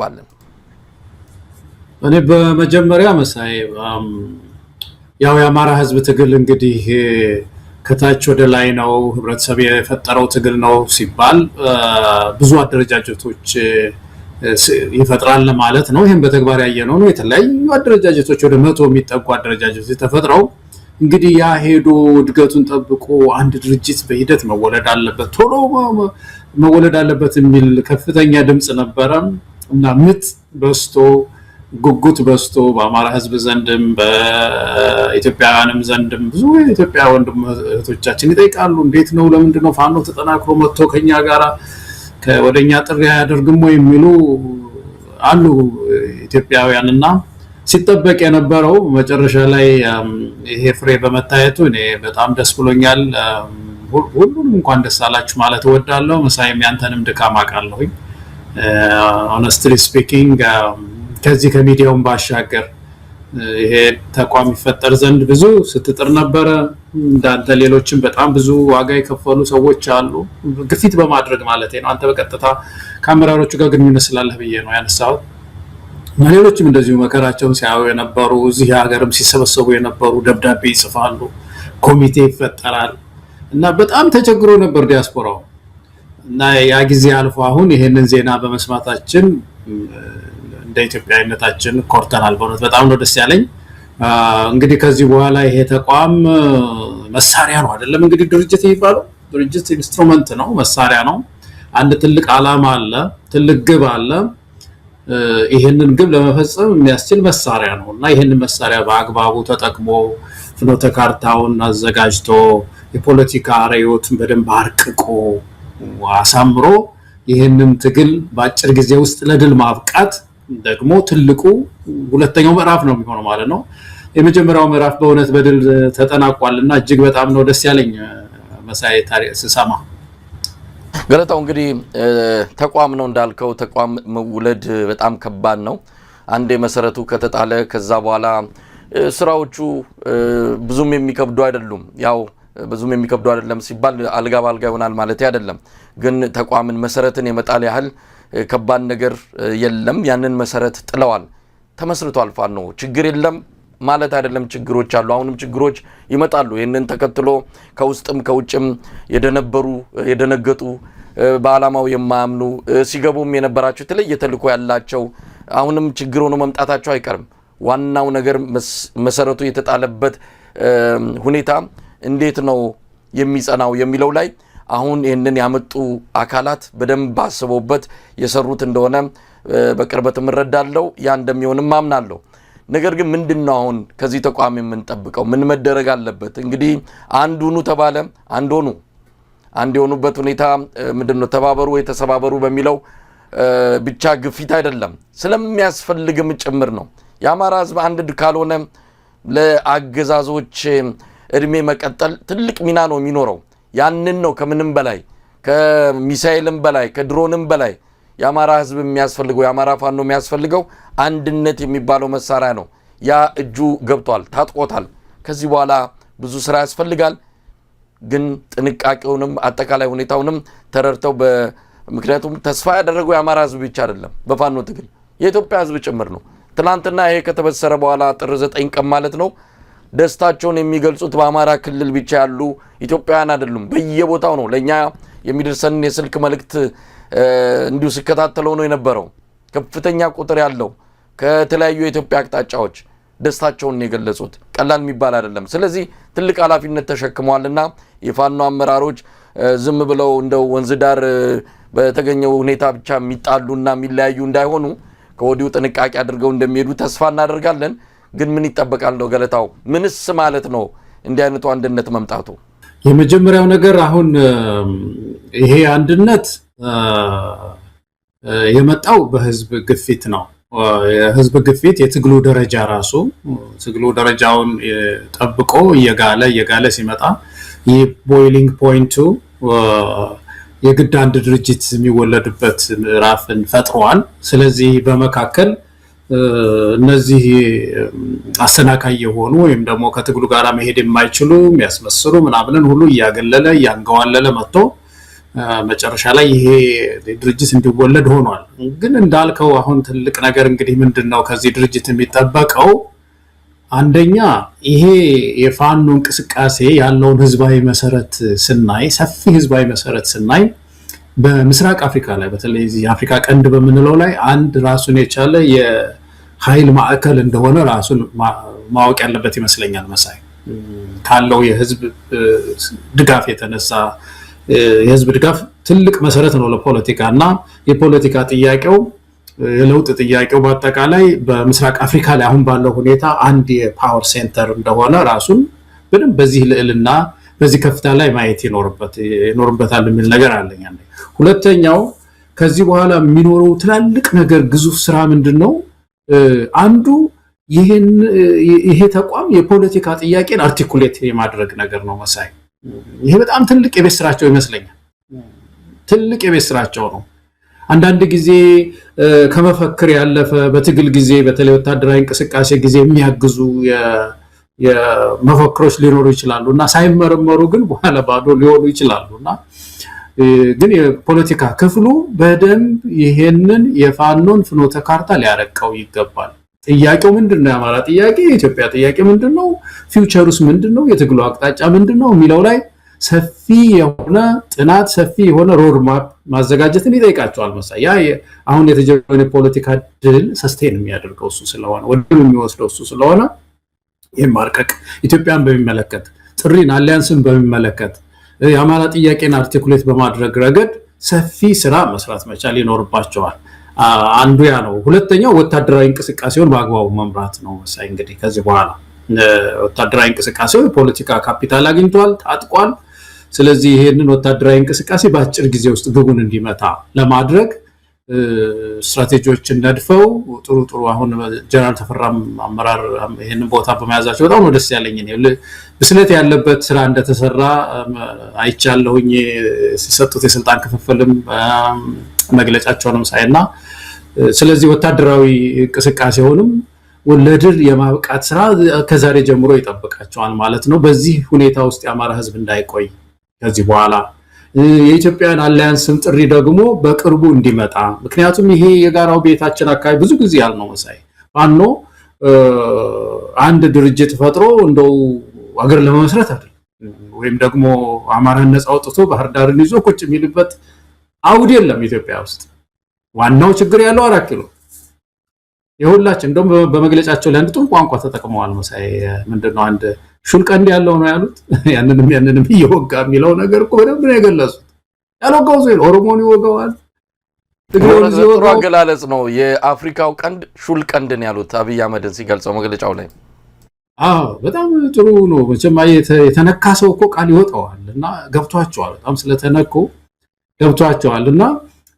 ባለን እኔ በመጀመሪያ መሳይ ያው የአማራ ህዝብ ትግል እንግዲህ ከታች ወደ ላይ ነው ህብረተሰብ የፈጠረው ትግል ነው ሲባል ብዙ አደረጃጀቶች ይፈጥራል ማለት ነው። ይሄን በተግባር ያየነው ነው። የተለያዩ አደረጃጀቶች ወደ 100 የሚጠጉ አደረጃጀቶች ተፈጥረው እንግዲህ ያ ሄዶ እድገቱን ጠብቆ አንድ ድርጅት በሂደት መወለድ አለበት ቶሎ መወለድ አለበት የሚል ከፍተኛ ድምጽ ነበረ እና ምት በስቶ ጉጉት በስቶ በአማራ ህዝብ ዘንድም በኢትዮጵያውያንም ዘንድም ብዙ የኢትዮጵያ ወንድም እህቶቻችን ይጠይቃሉ። እንዴት ነው ለምንድን ነው ፋኖ ተጠናክሮ መጥቶ ከኛ ጋር ወደኛ ጥሪ ያደርግም ወይ የሚሉ አሉ ኢትዮጵያውያንና ሲጠበቅ የነበረው መጨረሻ ላይ ይሄ ፍሬ በመታየቱ እኔ በጣም ደስ ብሎኛል። ሁሉንም እንኳን ደስ አላችሁ ማለት እወዳለሁ። መሳይም ያንተንም ድካም አውቃለሁ። honestly speaking ከዚህ ከሚዲያውን ባሻገር ይሄ ተቋም ይፈጠር ዘንድ ብዙ ስትጥር ነበረ። እንዳንተ ሌሎችም በጣም ብዙ ዋጋ የከፈሉ ሰዎች አሉ ግፊት በማድረግ ማለት ነው። አንተ በቀጥታ ካሜራዎቹ ጋር ግንኙነት ስላለህ ብዬ ነው ያነሳው። ሌሎችም እንደዚሁ መከራቸውን ሲያዩ የነበሩ እዚህ ሀገርም ሲሰበሰቡ የነበሩ ደብዳቤ ይጽፋሉ፣ ኮሚቴ ይፈጠራል እና በጣም ተቸግሮ ነበር ዲያስፖራው እና ያ ጊዜ አልፎ አሁን ይሄንን ዜና በመስማታችን እንደ ኢትዮጵያዊነታችን ኮርተናል። በእውነት በጣም ነው ደስ ያለኝ። እንግዲህ ከዚህ በኋላ ይሄ ተቋም መሳሪያ ነው አይደለም። እንግዲህ ድርጅት የሚባለው ድርጅት ኢንስትሩመንት ነው፣ መሳሪያ ነው። አንድ ትልቅ ዓላማ አለ፣ ትልቅ ግብ አለ። ይሄንን ግብ ለመፈጸም የሚያስችል መሳሪያ ነው እና ይሄንን መሳሪያ በአግባቡ ተጠቅሞ ፍኖተ ካርታውን አዘጋጅቶ የፖለቲካ ራዕዮቱን በደንብ አርቅቆ አሳምሮ ይሄንን ትግል በአጭር ጊዜ ውስጥ ለድል ማብቃት ደግሞ ትልቁ ሁለተኛው ምዕራፍ ነው የሚሆነው ማለት ነው። የመጀመሪያው ምዕራፍ በእውነት በድል ተጠናቋልና እጅግ በጣም ነው ደስ ያለኝ መሳይ ታሪክ ስሰማ። ገለታው እንግዲህ ተቋም ነው እንዳልከው ተቋም መውለድ በጣም ከባድ ነው። አንዴ መሰረቱ ከተጣለ ከዛ በኋላ ስራዎቹ ብዙም የሚከብዱ አይደሉም። ያው ብዙም የሚከብዱ አይደለም ሲባል አልጋ ባልጋ ይሆናል ማለት አይደለም። ግን ተቋምን መሰረትን የመጣል ያህል ከባድ ነገር የለም። ያንን መሰረት ጥለዋል፣ ተመስርቷል። ፋኖ ችግር የለም ማለት አይደለም። ችግሮች አሉ፣ አሁንም ችግሮች ይመጣሉ። ይሄንን ተከትሎ ከውስጥም ከውጭም የደነገጡ በአላማው የማያምኑ ሲገቡም የነበራቸው የተለየ ተልዕኮ ያላቸው አሁንም ችግር ሆኖ መምጣታቸው አይቀርም። ዋናው ነገር መሰረቱ የተጣለበት ሁኔታ እንዴት ነው የሚጸናው የሚለው ላይ አሁን ይሄንን ያመጡ አካላት በደንብ አስበውበት የሰሩት እንደሆነ በቅርበት እንረዳለው። ያ እንደሚሆንም አምናለሁ። ነገር ግን ምንድነው አሁን ከዚህ ተቋም የምንጠብቀው? ምን መደረግ አለበት? እንግዲህ አንዱኑ ተባለ አንድ የሆኑበት ሁኔታ ምንድነው? ተባበሩ ወይ ተሰባበሩ በሚለው ብቻ ግፊት አይደለም፣ ስለሚያስፈልግም ጭምር ነው። የአማራ ህዝብ አንድ ካልሆነ ለአገዛዞች እድሜ መቀጠል ትልቅ ሚና ነው የሚኖረው። ያንን ነው ከምንም በላይ ከሚሳኤልም በላይ ከድሮንም በላይ የአማራ ህዝብ የሚያስፈልገው የአማራ ፋኖ የሚያስፈልገው አንድነት የሚባለው መሳሪያ ነው። ያ እጁ ገብቷል፣ ታጥቆታል። ከዚህ በኋላ ብዙ ስራ ያስፈልጋል። ግን ጥንቃቄውንም አጠቃላይ ሁኔታውንም ተረድተው ምክንያቱም ተስፋ ያደረገው የአማራ ህዝብ ብቻ አይደለም፣ በፋኖ ትግል የኢትዮጵያ ህዝብ ጭምር ነው። ትናንትና ይሄ ከተበሰረ በኋላ ጥር 9 ቀን ማለት ነው ደስታቸውን የሚገልጹት በአማራ ክልል ብቻ ያሉ ኢትዮጵያውያን አይደሉም፣ በየቦታው ነው። ለኛ የሚደርሰን የስልክ መልእክት እንዲሁ ሲከታተለው ነው የነበረው። ከፍተኛ ቁጥር ያለው ከተለያዩ የኢትዮጵያ አቅጣጫዎች ደስታቸውን የገለጹት ቀላል የሚባል አይደለም። ስለዚህ ትልቅ ኃላፊነት ተሸክመዋልና የፋኖ አመራሮች ዝም ብለው እንደው ወንዝ ዳር በተገኘው ሁኔታ ብቻ የሚጣሉና የሚለያዩ እንዳይሆኑ ከወዲሁ ጥንቃቄ አድርገው እንደሚሄዱ ተስፋ እናደርጋለን። ግን ምን ይጠበቃል ነው ገለታው? ምንስ ማለት ነው እንዲህ አይነቱ አንድነት መምጣቱ? የመጀመሪያው ነገር አሁን ይሄ አንድነት የመጣው በህዝብ ግፊት ነው። የህዝብ ግፊት የትግሉ ደረጃ ራሱ ትግሉ ደረጃውን ጠብቆ እየጋለ ሲመጣ ይህ ቦይሊንግ ፖይንቱ የግድ አንድ ድርጅት የሚወለድበት ምዕራፍን ፈጥሯል። ስለዚህ በመካከል እነዚህ አሰናካይ የሆኑ ወይም ደግሞ ከትግሉ ጋር መሄድ የማይችሉ የሚያስመስሉ ምናምንን ሁሉ እያገለለ እያንገዋለለ መጥቶ መጨረሻ ላይ ይሄ ድርጅት እንዲወለድ ሆኗል። ግን እንዳልከው አሁን ትልቅ ነገር እንግዲህ ምንድነው ከዚህ ድርጅት የሚጠበቀው? አንደኛ ይሄ የፋኖ እንቅስቃሴ ያለውን ህዝባዊ መሰረት ስናይ፣ ሰፊ ህዝባዊ መሰረት ስናይ በምስራቅ አፍሪካ ላይ በተለይ የአፍሪካ ቀንድ በምንለው ላይ አንድ ራሱን የቻለ የኃይል ማዕከል እንደሆነ ራሱን ማወቅ ያለበት ይመስለኛል። መሳይ ካለው የህዝብ ድጋፍ የተነሳ የህዝብ ድጋፍ ትልቅ መሰረት ነው ለፖለቲካ እና የፖለቲካ ጥያቄው የለውጥ ጥያቄው በአጠቃላይ በምስራቅ አፍሪካ ላይ አሁን ባለው ሁኔታ አንድ የፓወር ሴንተር እንደሆነ ራሱን በደንብ በዚህ ልዕልና በዚህ ከፍታ ላይ ማየት ይኖርበታል የሚል ነገር አለኝ። ሁለተኛው ከዚህ በኋላ የሚኖረው ትላልቅ ነገር ግዙፍ ስራ ምንድነው? አንዱ ይሄ ተቋም የፖለቲካ ጥያቄን አርቲኩሌት የማድረግ ነገር ነው መሳይ። ይሄ በጣም ትልቅ የቤት ስራቸው ይመስለኛል። ትልቅ የቤት ስራቸው ነው። አንዳንድ ጊዜ ከመፈክር ያለፈ በትግል ጊዜ በተለይ ወታደራዊ እንቅስቃሴ ጊዜ የሚያግዙ የመፈክሮች ሊኖሩ ይችላሉ እና ሳይመረመሩ ግን በኋላ ባዶ ሊሆኑ ይችላሉ እና ግን የፖለቲካ ክፍሉ በደንብ ይሄንን የፋኖን ፍኖተ ካርታ ሊያረቀው ይገባል። ጥያቄው ምንድነው? የአማራ ጥያቄ፣ የኢትዮጵያ ጥያቄ ምንድነው? ፊውቸሩስ ምንድነው? የትግሉ አቅጣጫ ምንድነው? የሚለው ላይ ሰፊ የሆነ ጥናት ሰፊ የሆነ ሮድማፕ ማዘጋጀትን ይጠይቃቸዋል መሳይ። ያ አሁን የተጀመረው የፖለቲካ ድል ሰስቴን የሚያደርገው እሱ ስለሆነ ወደም የሚወስደው እሱ ስለሆነ ይህም ማርቀቅ ኢትዮጵያን በሚመለከት ጥሪን አሊያንስን በሚመለከት የአማራ ጥያቄን አርቲኩሌት በማድረግ ረገድ ሰፊ ስራ መስራት መቻል ይኖርባቸዋል። አንዱ ያ ነው። ሁለተኛው ወታደራዊ እንቅስቃሴውን በአግባቡ መምራት ነው መሳይ። እንግዲህ ከዚህ በኋላ ወታደራዊ እንቅስቃሴው የፖለቲካ ካፒታል አግኝቷል፣ ታጥቋል። ስለዚህ ይሄንን ወታደራዊ እንቅስቃሴ በአጭር ጊዜ ውስጥ ግቡን እንዲመታ ለማድረግ ስትራቴጂዎችን ነድፈው ጥሩ አሁን ጀነራል ተፈራም አመራር ይሄንን ቦታ በመያዛቸው በጣም ነው ደስ ያለኝ። ብስለት ያለበት ስራ እንደተሰራ አይቻለሁኝ። ሲሰጡት የስልጣን ክፍፍልም መግለጫቸውንም ሳይና ስለዚህ ወታደራዊ እንቅስቃሴውንም ወለድል የማብቃት ስራ ከዛሬ ጀምሮ ይጠብቃቸዋል ማለት ነው። በዚህ ሁኔታ ውስጥ የአማራ ህዝብ እንዳይቆይ ከዚህ በኋላ የኢትዮጵያን አላያንስም ጥሪ ደግሞ በቅርቡ እንዲመጣ፣ ምክንያቱም ይሄ የጋራው ቤታችን አካባቢ ብዙ ጊዜ ያልነው መሳይ ፋኖ አንድ ድርጅት ፈጥሮ እንደው አገር ለመመስረት አይደል ወይም ደግሞ አማራን ነፃ አውጥቶ ባህር ዳርን ይዞ ቁጭ የሚልበት አውድ የለም ኢትዮጵያ ውስጥ። ዋናው ችግር ያለው 4 ኪሎ የሁላችን እንደውም በመግለጫቸው ላይ አንድ ጥሩ ቋንቋ ተጠቅመዋል መሳይ። ምንድነው አንድ ሹልቀንድ ያለው ነው ያሉት። ያንንም እየወጋ የሚለው ነገር እኮ በደንብ ነው የገለጹት። ያልወጋው ሰው ኦሮሞን ይወጋዋል፣ ትግሬውን ይወጋዋል። ጥሩ አገላለጽ ነው። የአፍሪካው ቀንድ ሹልቀንድን ያሉት አብይ አህመድን ሲገልጸው መግለጫው ላይ። በጣም ጥሩ ነው። መቼም የተነካ ሰው እኮ ቃል ይወጣዋል እና ገብቷቸዋል። በጣም ስለተነኩ ገብቷቸዋል እና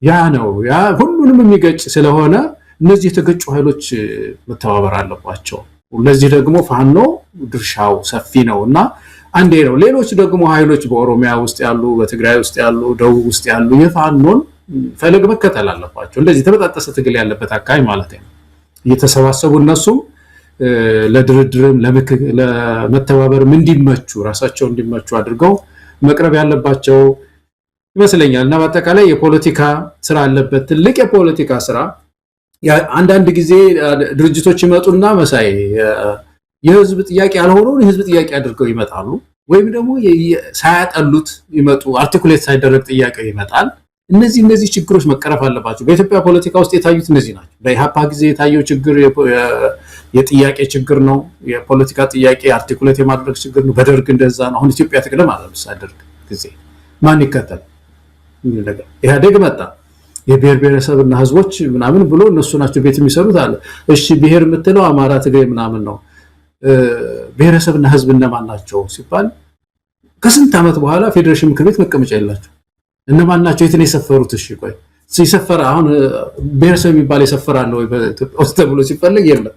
ያ ነው ያ ሁሉንም የሚገጭ ስለሆነ እነዚህ የተገጩ ኃይሎች መተባበር አለባቸው። ለዚህ ደግሞ ፋኖ ድርሻው ሰፊ ነው እና አንዴ ነው። ሌሎች ደግሞ ኃይሎች በኦሮሚያ ውስጥ ያሉ፣ በትግራይ ውስጥ ያሉ፣ ደቡብ ውስጥ ያሉ የፋኖን ፈለግ መከተል አለባቸው። እንደዚህ ተበጣጠሰ ትግል ያለበት አካባቢ ማለት ነው። እየተሰባሰቡ እነሱም ለድርድርም ለመተባበርም እንዲመቹ ራሳቸው እንዲመቹ አድርገው መቅረብ ያለባቸው ይመስለኛል እና በአጠቃላይ የፖለቲካ ስራ አለበት፣ ትልቅ የፖለቲካ ስራ። አንዳንድ ጊዜ ድርጅቶች ይመጡና መሳይ የህዝብ ጥያቄ ያልሆነውን የህዝብ ጥያቄ አድርገው ይመጣሉ፣ ወይም ደግሞ ሳያጠሉት ይመጡ አርቲኩሌት ሳይደረግ ጥያቄ ይመጣል። እነዚህ ችግሮች መቀረፍ አለባቸው። በኢትዮጵያ ፖለቲካ ውስጥ የታዩት እነዚህ ናቸው። በኢሃፓ ጊዜ የታየው ችግር የጥያቄ ችግር ነው። የፖለቲካ ጥያቄ አርቲኩሌት የማድረግ ችግር ነው። በደርግ እንደዛ ነው። አሁን ኢትዮጵያ ትቅደም አለ ደርግ ጊዜ ማን ይከተል የሚል ነገር ኢህአዴግ መጣ። የብሔር ብሔረሰብና ህዝቦች ምናምን ብሎ እነሱ ናቸው ቤት የሚሰሩት አለ። እሺ ብሔር የምትለው አማራ፣ ትግሬ ምናምን ነው። ብሔረሰብና ህዝብ እነማን ናቸው ሲባል ከስንት ዓመት በኋላ ፌዴሬሽን ምክር ቤት መቀመጫ የላቸው። እነማን ናቸው? የት ነው የሰፈሩት? እሺ ቆይ ሲሰፈራ አሁን ብሔረሰብ የሚባል የሰፈራል ወይ በኢትዮጵያ ውስጥ ተብሎ ሲፈልግ የለም።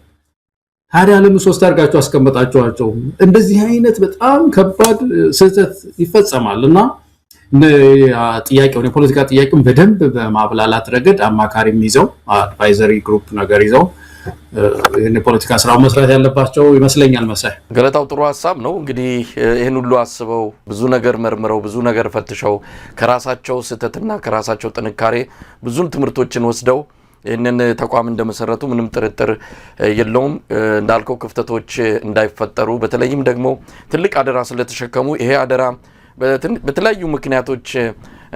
ታዲያ ለምን 3 አድርጋቸው አስቀመጣቸዋቸው? እንደዚህ አይነት በጣም ከባድ ስህተት ይፈጸማል እና ጥያቄውን የፖለቲካ ጥያቄውን በደንብ በማብላላት ረገድ አማካሪም ይዘው አድቫይዘሪ ግሩፕ ነገር ይዘው የፖለቲካ ስራው መስራት ያለባቸው ይመስለኛል። መሳይ ገለታው ጥሩ ሐሳብ ነው። እንግዲህ ይሄን ሁሉ አስበው ብዙ ነገር መርምረው ብዙ ነገር ፈትሸው ከራሳቸው ስህተትና ከራሳቸው ጥንካሬ ብዙ ትምህርቶችን ወስደው ይህንን ተቋም እንደመሰረቱ ምንም ጥርጥር የለውም። እንዳልከው ክፍተቶች እንዳይፈጠሩ በተለይም ደግሞ ትልቅ አደራ ስለተሸከሙ ይሄ አደራ በተለያዩ ምክንያቶች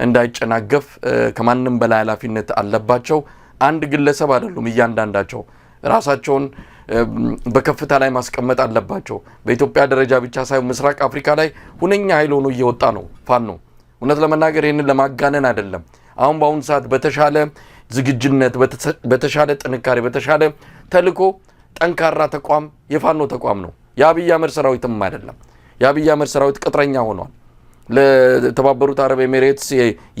እንዳይጨናገፍ ከማንም በላይ ኃላፊነት አለባቸው። አንድ ግለሰብ አይደሉም። እያንዳንዳቸው ራሳቸውን በከፍታ ላይ ማስቀመጥ አለባቸው። በኢትዮጵያ ደረጃ ብቻ ሳይሆን ምስራቅ አፍሪካ ላይ ሁነኛ ኃይል ሆኖ እየወጣ ነው ፋኖ። እውነት ለመናገር ይህንን ለማጋነን አይደለም። አሁን በአሁኑ ሰዓት በተሻለ ዝግጅነት፣ በተሻለ ጥንካሬ፣ በተሻለ ተልዕኮ ጠንካራ ተቋም የፋኖ ተቋም ነው። የአብይ አህመድ ሰራዊትም አይደለም። የአብይ አህመድ ሰራዊት ቅጥረኛ ሆኗል። ለተባበሩት አረብ ኤሚሬትስ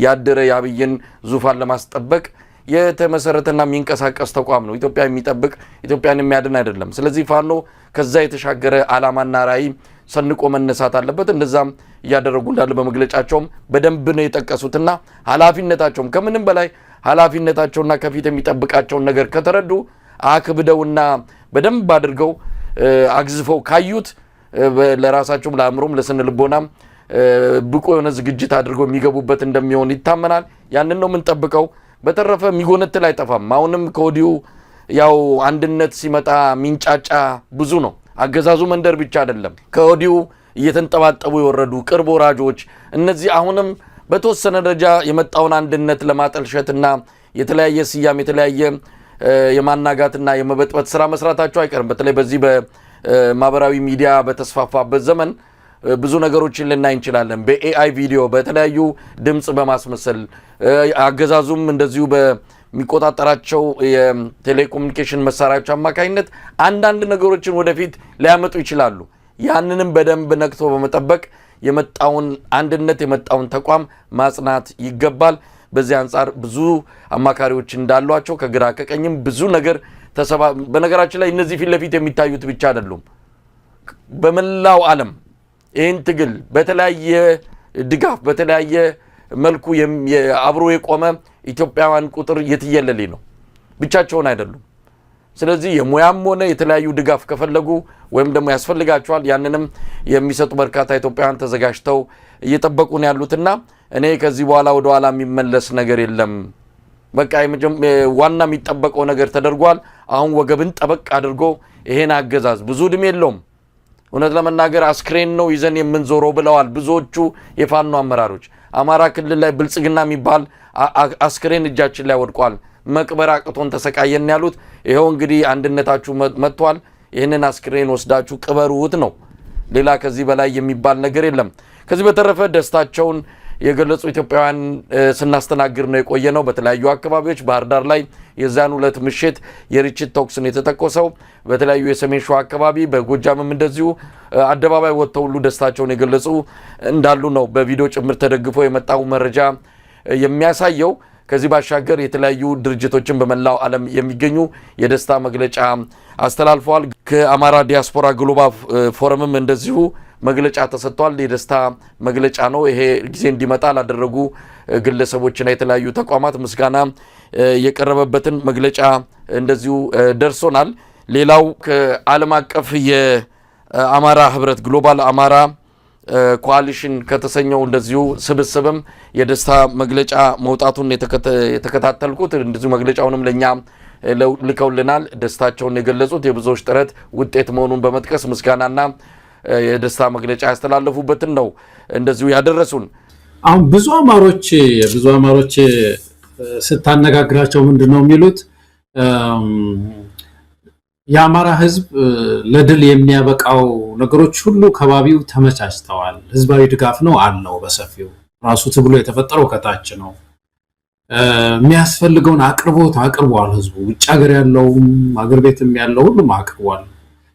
ያደረ የአብይን ዙፋን ለማስጠበቅ የተመሰረተና የሚንቀሳቀስ ተቋም ነው። ኢትዮጵያ የሚጠብቅ ኢትዮጵያን የሚያድን አይደለም። ስለዚህ ፋኖ ከዛ የተሻገረ ዓላማና ራዕይ ሰንቆ መነሳት አለበት። እንደዛም እያደረጉ እንዳለ በመግለጫቸውም በደንብ ነው የጠቀሱትና ኃላፊነታቸውም ከምንም በላይ ኃላፊነታቸውና ከፊት የሚጠብቃቸውን ነገር ከተረዱ አክብደውና በደንብ አድርገው አግዝፈው ካዩት ለራሳቸውም ለአእምሮም ለስነ ልቦናም ብቁ የሆነ ዝግጅት አድርገው የሚገቡበት እንደሚሆን ይታመናል። ያንን ነው የምንጠብቀው። በተረፈ የሚጎነትል አይጠፋም። አሁንም ከወዲሁ ያው አንድነት ሲመጣ ሚንጫጫ ብዙ ነው። አገዛዙ መንደር ብቻ አይደለም። ከወዲሁ እየተንጠባጠቡ የወረዱ ቅርብ ወራጆች እነዚህ አሁንም በተወሰነ ደረጃ የመጣውን አንድነት ለማጠልሸትና የተለያየ ስያሜ የተለያየ የማናጋትና የመበጥበጥ ስራ መስራታቸው አይቀርም። በተለይ በዚህ በማህበራዊ ሚዲያ በተስፋፋበት ዘመን ብዙ ነገሮችን ልናይ እንችላለን። በኤአይ ቪዲዮ በተለያዩ ድምጽ በማስመሰል አገዛዙም እንደዚሁ በሚቆጣጠራቸው የቴሌኮሙኒኬሽን መሳሪያዎች አማካኝነት አንዳንድ ነገሮችን ወደፊት ሊያመጡ ይችላሉ። ያንንም በደንብ ነቅቶ በመጠበቅ የመጣውን አንድነት የመጣውን ተቋም ማጽናት ይገባል። በዚህ አንጻር ብዙ አማካሪዎች እንዳሏቸው ከግራ ከቀኝም ብዙ ነገር በነገራችን ላይ እነዚህ ፊት ለፊት የሚታዩት ብቻ አይደሉም። በመላው ዓለም ይህን ትግል በተለያየ ድጋፍ በተለያየ መልኩ አብሮ የቆመ ኢትዮጵያውያን ቁጥር የትየለሌ ነው። ብቻቸውን አይደሉም። ስለዚህ የሙያም ሆነ የተለያዩ ድጋፍ ከፈለጉ ወይም ደግሞ ያስፈልጋቸዋል ያንንም የሚሰጡ በርካታ ኢትዮጵያውያን ተዘጋጅተው እየጠበቁን ያሉትና እኔ ከዚህ በኋላ ወደ ኋላ የሚመለስ ነገር የለም። በቃ ዋና የሚጠበቀው ነገር ተደርጓል። አሁን ወገብን ጠበቅ አድርጎ ይሄን አገዛዝ ብዙ እድሜ የለውም። እውነት ለመናገር አስክሬን ነው ይዘን የምንዞረው ብለዋል ብዙዎቹ የፋኖ አመራሮች። አማራ ክልል ላይ ብልጽግና የሚባል አስክሬን እጃችን ላይ ወድቋል። መቅበር አቅቶን ተሰቃየን ያሉት ይሄው እንግዲህ አንድነታችሁ መጥቷል። ይህንን አስክሬን ወስዳችሁ ቅበሩት ነው። ሌላ ከዚህ በላይ የሚባል ነገር የለም። ከዚህ በተረፈ ደስታቸውን የገለጹ ኢትዮጵያውያን ስናስተናግድ ነው የቆየ ነው። በተለያዩ አካባቢዎች ባህር ዳር ላይ የዛን ሁለት ምሽት የርችት ተኩስን የተተኮሰው በተለያዩ የሰሜን ሸዋ አካባቢ በጎጃምም እንደዚሁ አደባባይ ወጥተው ሁሉ ደስታቸውን የገለጹ እንዳሉ ነው በቪዲዮ ጭምር ተደግፎ የመጣው መረጃ የሚያሳየው። ከዚህ ባሻገር የተለያዩ ድርጅቶችን በመላው ዓለም የሚገኙ የደስታ መግለጫ አስተላልፈዋል። ከአማራ ዲያስፖራ ግሎባል ፎረምም እንደዚሁ መግለጫ ተሰጥቷል። የደስታ መግለጫ ነው። ይሄ ጊዜ እንዲመጣ ላደረጉ ግለሰቦችና የተለያዩ ተቋማት ምስጋና የቀረበበትን መግለጫ እንደዚሁ ደርሶናል። ሌላው ከዓለም አቀፍ የአማራ ህብረት ግሎባል አማራ ኮአሊሽን ከተሰኘው እንደዚሁ ስብስብም የደስታ መግለጫ መውጣቱን የተከታተልኩት እንደዚሁ መግለጫውንም ለኛ ልከውልናል። ደስታቸውን የገለጹት የብዙዎች ጥረት ውጤት መሆኑን በመጥቀስ ምስጋናና የደስታ መግለጫ ያስተላለፉበትን ነው እንደዚሁ ያደረሱን። አሁን ብዙ አማሮች ስታነጋግራቸው ምንድነው የሚሉት? የአማራ ህዝብ ለድል የሚያበቃው ነገሮች ሁሉ ከባቢው ተመቻችተዋል። ህዝባዊ ድጋፍ ነው አለው በሰፊው። ራሱ ትግሉ የተፈጠረው ከታች ነው። የሚያስፈልገውን አቅርቦት አቅርቧል። ህዝቡ ውጭ ሀገር ያለውም አገር ቤትም ያለው ሁሉም አቅርቧል።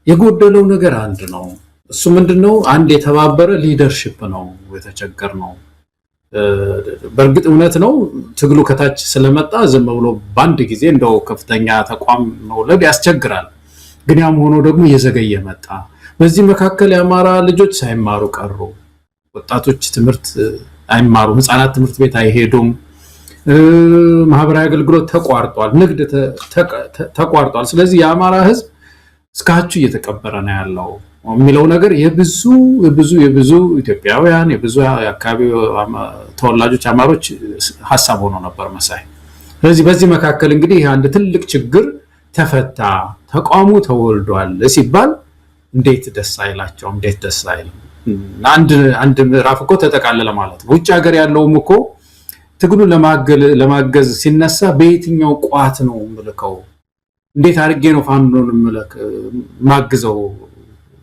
የጎደለው ነገር አንድ ነው። እሱ ምንድነው? አንድ የተባበረ ሊደርሺፕ ነው የተቸገር ነው። በእርግጥ እውነት ነው ትግሉ ከታች ስለመጣ ዝም ብሎ በአንድ ጊዜ እንደው ከፍተኛ ተቋም መውለድ ያስቸግራል። ግን ያም ሆኖ ደግሞ እየዘገየ መጣ። በዚህ መካከል የአማራ ልጆች ሳይማሩ ቀሩ። ወጣቶች ትምህርት አይማሩም፣ ህፃናት ትምህርት ቤት አይሄዱም። ማህበራዊ አገልግሎት ተቋርጧል፣ ንግድ ተቋርጧል። ስለዚህ የአማራ ህዝብ እስካችሁ እየተቀበረ ነው ያለው የሚለው ነገር የብዙ ኢትዮጵያውያን የብዙ አካባቢ ተወላጆች አማሮች ሐሳብ ሆኖ ነበር መሳይ። ስለዚህ በዚህ መካከል እንግዲህ አንድ ትልቅ ችግር ተፈታ፣ ተቋሙ ተወልዷል ሲባል እንዴት ደስ አይላቸውም? እንዴት ደስ አይልም? አንድ ምዕራፍ እኮ ተጠቃለለ ማለት ነው። ውጭ ሀገር ያለውም እኮ ትግሉን ለማገዝ ሲነሳ በየትኛው ቋት ነው ምልከው፣ እንዴት አድርጌ ነው ፋኖን ማግዘው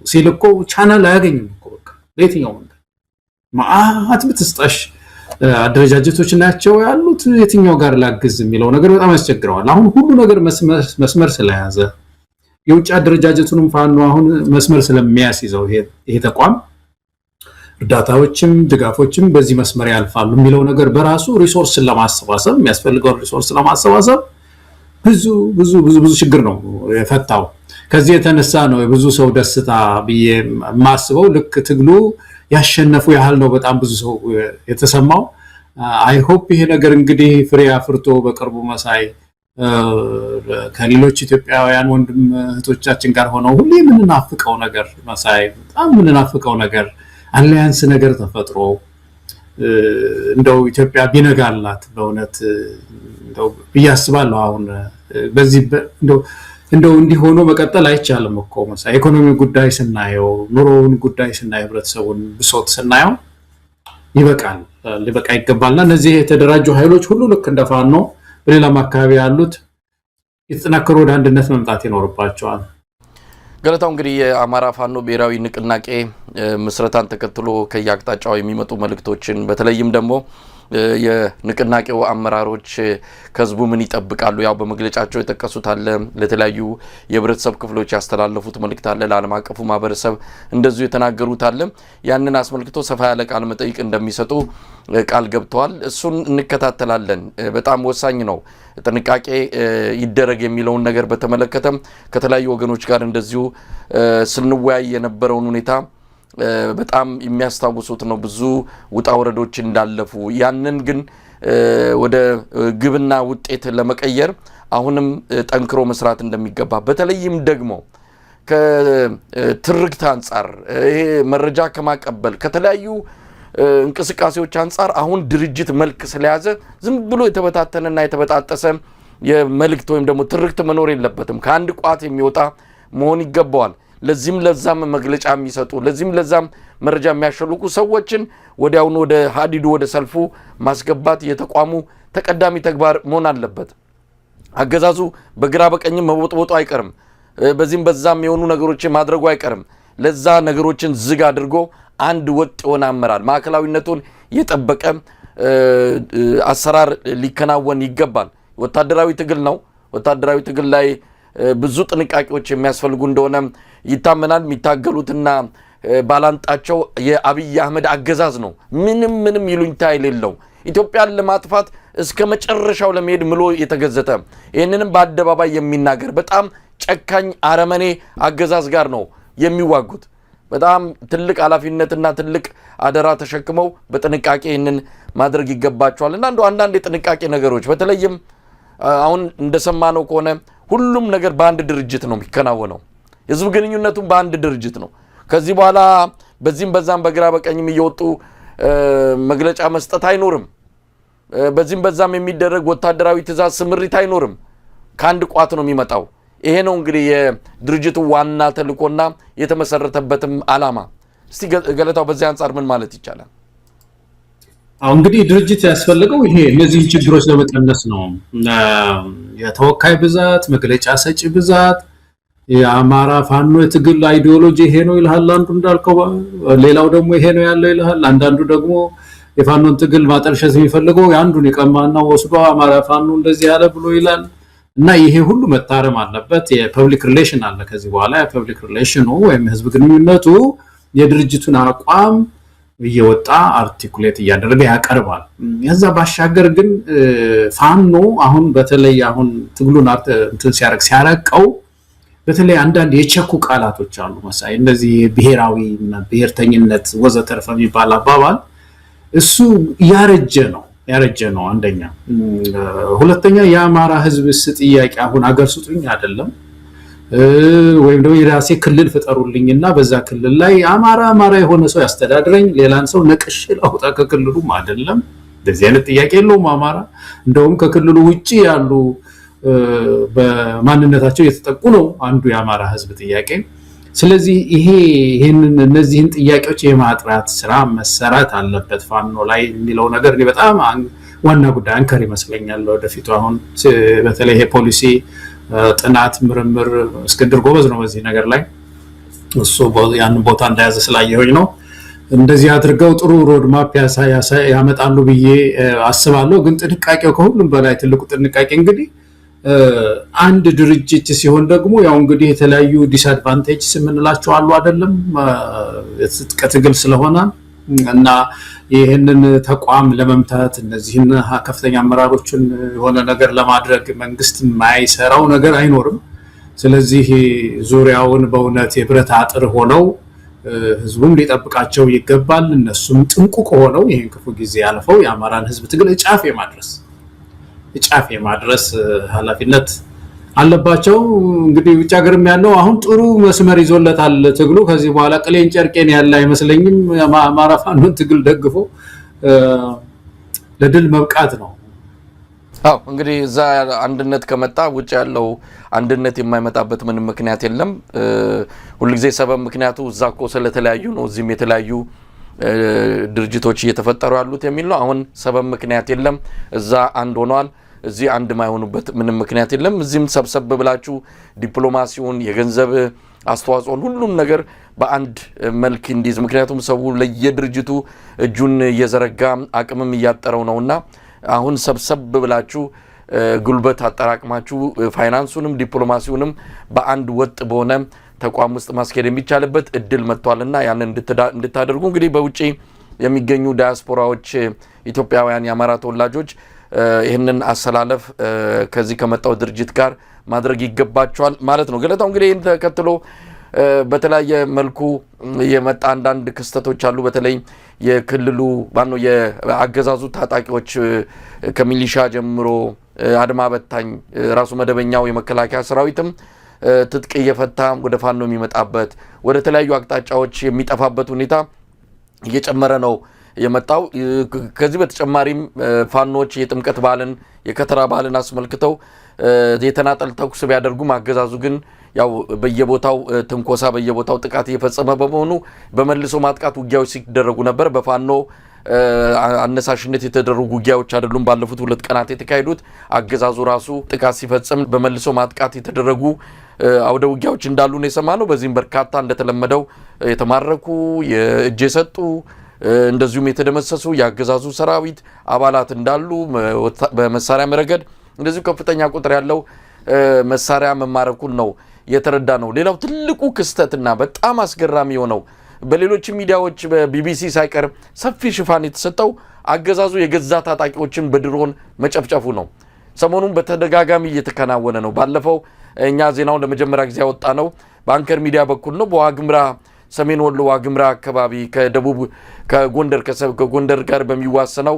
ሲል እኮ ቻናል አያገኝም እኮ በቃ በየትኛው መንገድ ማአት ብትስጣሽ አደረጃጀቶች ናቸው ያሉት፣ የትኛው ጋር ላግዝ የሚለው ነገር በጣም ያስቸግረዋል። አሁን ሁሉ ነገር መስመር ስለያዘ የውጭ አደረጃጀቱንም ፋኖ አሁን መስመር ስለሚያስይዘው ይሄ ተቋም እርዳታዎችም ድጋፎችም በዚህ መስመር ያልፋሉ የሚለው ነገር በራሱ ሪሶርስን ለማሰባሰብ የሚያስፈልገው ሪሶርስ ለማሰባሰብ ብዙ ችግር ነው የፈታው። ከዚህ የተነሳ ነው የብዙ ሰው ደስታ ብዬ የማስበው። ልክ ትግሉ ያሸነፉ ያህል ነው በጣም ብዙ ሰው የተሰማው። አይ ሆፕ ይሄ ነገር እንግዲህ ፍሬ አፍርቶ በቅርቡ መሳይ ከሌሎች ኢትዮጵያውያን ወንድም እህቶቻችን ጋር ሆነው ሁሌ የምንናፍቀው ነገር መሳይ በጣም የምንናፍቀው ነገር አሊያንስ ነገር ተፈጥሮ እንደው ኢትዮጵያ ቢነጋላት በእውነት እንደው ብያስባለሁ። አሁን በዚህ እንደው እንዲሆኑ መቀጠል አይቻልም እኮ መሳይ። ኢኮኖሚ ጉዳይ ስናየው፣ ኑሮውን ጉዳይ ስናየው፣ ህብረተሰቡን ብሶት ስናየው ሊበቃ ይገባልና እነዚህ የተደራጁ ኃይሎች ሁሉ ልክ እንደፋኖ በሌላም አካባቢ ያሉት የተጠናከሩ ወደ አንድነት መምጣት ይኖርባቸዋል። ገለታው እንግዲህ የአማራ ፋኖ ብሔራዊ ንቅናቄ ምስረታን ተከትሎ ከያቅጣጫው የሚመጡ መልእክቶችን በተለይም ደግሞ የንቅናቄው አመራሮች ከህዝቡ ምን ይጠብቃሉ? ያው በመግለጫቸው የጠቀሱት አለ፣ ለተለያዩ የህብረተሰብ ክፍሎች ያስተላለፉት መልእክት አለ፣ ለዓለም አቀፉ ማህበረሰብ እንደዚሁ የተናገሩት አለ። ያንን አስመልክቶ ሰፋ ያለ ቃለ መጠይቅ እንደሚሰጡ ቃል ገብተዋል። እሱን እንከታተላለን። በጣም ወሳኝ ነው። ጥንቃቄ ይደረግ የሚለውን ነገር በተመለከተም ከተለያዩ ወገኖች ጋር እንደዚሁ ስንወያይ የነበረውን ሁኔታ በጣም የሚያስታውሱት ነው። ብዙ ውጣ ወረዶች እንዳለፉ ያንን ግን ወደ ግብና ውጤት ለመቀየር አሁንም ጠንክሮ መስራት እንደሚገባ በተለይም ደግሞ ከትርክት አንጻር ይሄ መረጃ ከማቀበል ከተለያዩ እንቅስቃሴዎች አንጻር አሁን ድርጅት መልክ ስለያዘ ዝም ብሎ የተበታተነና የተበጣጠሰ የመልእክት ወይም ደግሞ ትርክት መኖር የለበትም። ከአንድ ቋት የሚወጣ መሆን ይገባዋል። ለዚህም ለዛም መግለጫ የሚሰጡ ለዚህም ለዛም መረጃ የሚያሸልቁ ሰዎችን ወዲያውኑ ወደ ሀዲዱ ወደ ሰልፉ ማስገባት የተቋሙ ተቀዳሚ ተግባር መሆን አለበት። አገዛዙ በግራ በቀኝም መቦጥቦጡ አይቀርም። በዚህም በዛም የሆኑ ነገሮችን ማድረጉ አይቀርም። ለዛ ነገሮችን ዝግ አድርጎ አንድ ወጥ የሆነ አመራር ማዕከላዊነቱን የጠበቀ አሰራር ሊከናወን ይገባል። ወታደራዊ ትግል ነው። ወታደራዊ ትግል ላይ ብዙ ጥንቃቄዎች የሚያስፈልጉ እንደሆነ ይታመናል። የሚታገሉትና ባላንጣቸው የአብይ አህመድ አገዛዝ ነው። ምንም ይሉኝታ የሌለው ኢትዮጵያን ለማጥፋት እስከ መጨረሻው ለመሄድ ምሎ የተገዘተ ይህንንም በአደባባይ የሚናገር በጣም ጨካኝ አረመኔ አገዛዝ ጋር ነው የሚዋጉት። በጣም ትልቅ ኃላፊነትና ትልቅ አደራ ተሸክመው በጥንቃቄ ይህንን ማድረግ ይገባቸዋል። እና አንዳንድ የጥንቃቄ ነገሮች በተለይም አሁን እንደሰማነው ከሆነ ሁሉም ነገር በአንድ ድርጅት ነው የሚከናወነው። የህዝብ ግንኙነቱም በአንድ ድርጅት ነው። ከዚህ በኋላ በዚህም በዛም በግራ በቀኝም እየወጡ መግለጫ መስጠት አይኖርም። በዚህም በዛም የሚደረግ ወታደራዊ ትእዛዝ ስምሪት አይኖርም። ከአንድ ቋት ነው የሚመጣው። ይሄ ነው እንግዲህ የድርጅቱ ዋና ተልእኮና የተመሰረተበትም ዓላማ። እስቲ ገለታው በዚህ አንጻር ምን ማለት ይቻላል? አሁን እንግዲህ ድርጅት ያስፈልገው ይሄ እነዚህን ችግሮች ለመቀነስ ነው። የተወካይ ብዛት፣ መግለጫ ሰጪ ብዛት፣ የአማራ ፋኖ የትግል አይዲዮሎጂ ይሄ ነው ይልሃል አንዱ እንዳልከው፣ ሌላው ደግሞ ይሄ ነው ያለው ይልሃል። አንዳንዱ ደግሞ የፋኖን ትግል ማጠልሸት የሚፈልገው የአንዱን የቀማና ወስዶ አማራ ፋኖ እንደዚህ ያለ ብሎ ይላል። እና ይሄ ሁሉ መታረም አለበት። የፐብሊክ ሪሌሽን አለ። ከዚህ በኋላ የፐብሊክ ሪሌሽኑ ወይም ህዝብ ግንኙነቱ የድርጅቱን አቋም እየወጣ አርቲኩሌት እያደረገ ያቀርባል። የዛ ባሻገር ግን ፋኖ አሁን በተለይ አሁን ትግሉን እንትን ሲያረቀው በተለይ አንዳንድ የቸኩ ቃላቶች አሉ መሳይ፣ እንደዚህ ብሔራዊ ብሔርተኝነት ወዘተርፈ የሚባል አባባል እሱ ያረጀ ነው ያረጀ ነው አንደኛ። ሁለተኛ የአማራ ህዝብስ ጥያቄ አሁን አገር ስጡኝ አይደለም ወይም ደግሞ የራሴ ክልል ፍጠሩልኝና በዛ ክልል ላይ አማራ የሆነ ሰው ያስተዳድረኝ ሌላን ሰው ነቅሽ ላውጣ ከክልሉም አይደለም። እንደዚህ አይነት ጥያቄ የለውም አማራ። እንደውም ከክልሉ ውጪ ያሉ በማንነታቸው የተጠቁ ነው አንዱ የአማራ ህዝብ ጥያቄ። ስለዚህ እነዚህን ጥያቄዎች የማጥራት ስራ መሰራት አለበት ፋኖ ላይ የሚለው ነገር በጣም ዋና ጉዳይ አንከር ይመስለኛል ወደፊቱ። አሁን በተለይ ይሄ ፖሊሲ ጥናት ምርምር እስክንድር ጎበዝ ነው በዚህ ነገር ላይ እሱ ያንን ቦታ እንደያዘ ስላየሁኝ ነው። እንደዚህ አድርገው ጥሩ ሮድማፕ ያመጣሉ ብዬ አስባለሁ። ግን ጥንቃቄው ከሁሉም በላይ ትልቁ ጥንቃቄ እንግዲህ አንድ ድርጅት ሲሆን ደግሞ ያው እንግዲህ የተለያዩ ዲስአድቫንቴጅ የምንላቸው አሉ አይደለም ከትግል ስለሆነ እና ይህንን ተቋም ለመምታት እነዚህን ከፍተኛ አመራሮችን የሆነ ነገር ለማድረግ መንግስት የማይሰራው ነገር አይኖርም። ስለዚህ ዙሪያውን በእውነት የብረት አጥር ሆነው ህዝቡም ሊጠብቃቸው ይገባል። እነሱም ጥንቁቅ ሆነው ይህን ክፉ ጊዜ ያልፈው የአማራን ህዝብ ትግል ጫፍ የማድረስ ኃላፊነት አለባቸው። እንግዲህ ውጭ ሀገርም ያለው አሁን ጥሩ መስመር ይዞለታል ትግሉ። ከዚህ በኋላ ቅሌን ጨርቄን ያለ አይመስለኝም። አማራ ፋኖን ትግል ደግፎ ለድል መብቃት ነው። አዎ እንግዲህ እዛ አንድነት ከመጣ ውጭ ያለው አንድነት የማይመጣበት ምንም ምክንያት የለም። ሁልጊዜ ሰበብ ምክንያቱ እዛ እኮ ስለተለያዩ ነው እዚህም የተለያዩ ድርጅቶች እየተፈጠሩ ያሉት የሚል ነው። አሁን ሰበብ ምክንያት የለም። እዛ አንድ ሆኗል። እዚህ አንድ ማይሆኑበት ምንም ምክንያት የለም። እዚህም ሰብሰብ ብላችሁ ዲፕሎማሲውን የገንዘብ አስተዋጽኦን ሁሉም ነገር በአንድ መልክ እንዲይዝ፣ ምክንያቱም ሰው ለየድርጅቱ እጁን እየዘረጋ አቅምም እያጠረው ነውና አሁን ሰብሰብ ብላችሁ ጉልበት አጠራቅማችሁ ፋይናንሱንም ዲፕሎማሲውንም በአንድ ወጥ በሆነ ተቋም ውስጥ ማስኬድ የሚቻልበት እድል መጥቷልና ያንን እንድታደርጉ እንግዲህ በውጪ የሚገኙ ዳያስፖራዎች ኢትዮጵያውያን የአማራ ተወላጆች ይህንን አሰላለፍ ከዚህ ከመጣው ድርጅት ጋር ማድረግ ይገባቸዋል ማለት ነው። ገለታው እንግዲህ ይህን ተከትሎ በተለያየ መልኩ የመጣ አንዳንድ ክስተቶች አሉ። በተለይ የክልሉ ባኖ የአገዛዙ ታጣቂዎች ከሚሊሻ ጀምሮ አድማ በታኝ ራሱ መደበኛው የመከላከያ ሰራዊትም ትጥቅ እየፈታ ወደ ፋኖ የሚመጣበት ወደ ተለያዩ አቅጣጫዎች የሚጠፋበት ሁኔታ እየጨመረ ነው የመጣው። ከዚህ በተጨማሪም ፋኖች የጥምቀት በዓልን የከተራ በዓልን አስመልክተው የተናጠል ተኩስ ቢያደርጉም አገዛዙ ግን ያው በየቦታው ትንኮሳ በየቦታው ጥቃት እየፈጸመ በመሆኑ በመልሶ ማጥቃት ውጊያዎች ሲደረጉ ነበር። በፋኖ አነሳሽነት የተደረጉ ውጊያዎች አይደሉም ባለፉት 2 ቀናት የተካሄዱት። አገዛዙ ራሱ ጥቃት ሲፈጽም በመልሶ ማጥቃት የተደረጉ አውደ ውጊያዎች እንዳሉ ነው የሰማነው። በዚህም በርካታ እንደተለመደው የተማረኩ የእጅ የሰጡ እንደዚሁም የተደመሰሱ የአገዛዙ ሰራዊት አባላት እንዳሉ በመሳሪያ ረገድ እንደዚሁ ከፍተኛ ቁጥር ያለው መሳሪያ መማረኩን ነው የተረዳ ነው። ሌላው ትልቁ ክስተትና በጣም አስገራሚ የሆነው በሌሎች ሚዲያዎች በቢቢሲ ሳይቀር ሰፊ ሽፋን የተሰጠው አገዛዙ የገዛ ታጣቂዎችን በድሮን መጨፍጨፉ ነው። ሰሞኑን በተደጋጋሚ እየተከናወነ ነው። ባለፈው እኛ ዜናውን ለመጀመሪያ ጊዜ ያወጣ ነው በአንከር ሚዲያ በኩል ነው። በዋግምራ ሰሜን ወሎ ዋግምራ አካባቢ ከደቡብ ከጎንደር ጋር በሚዋሰነው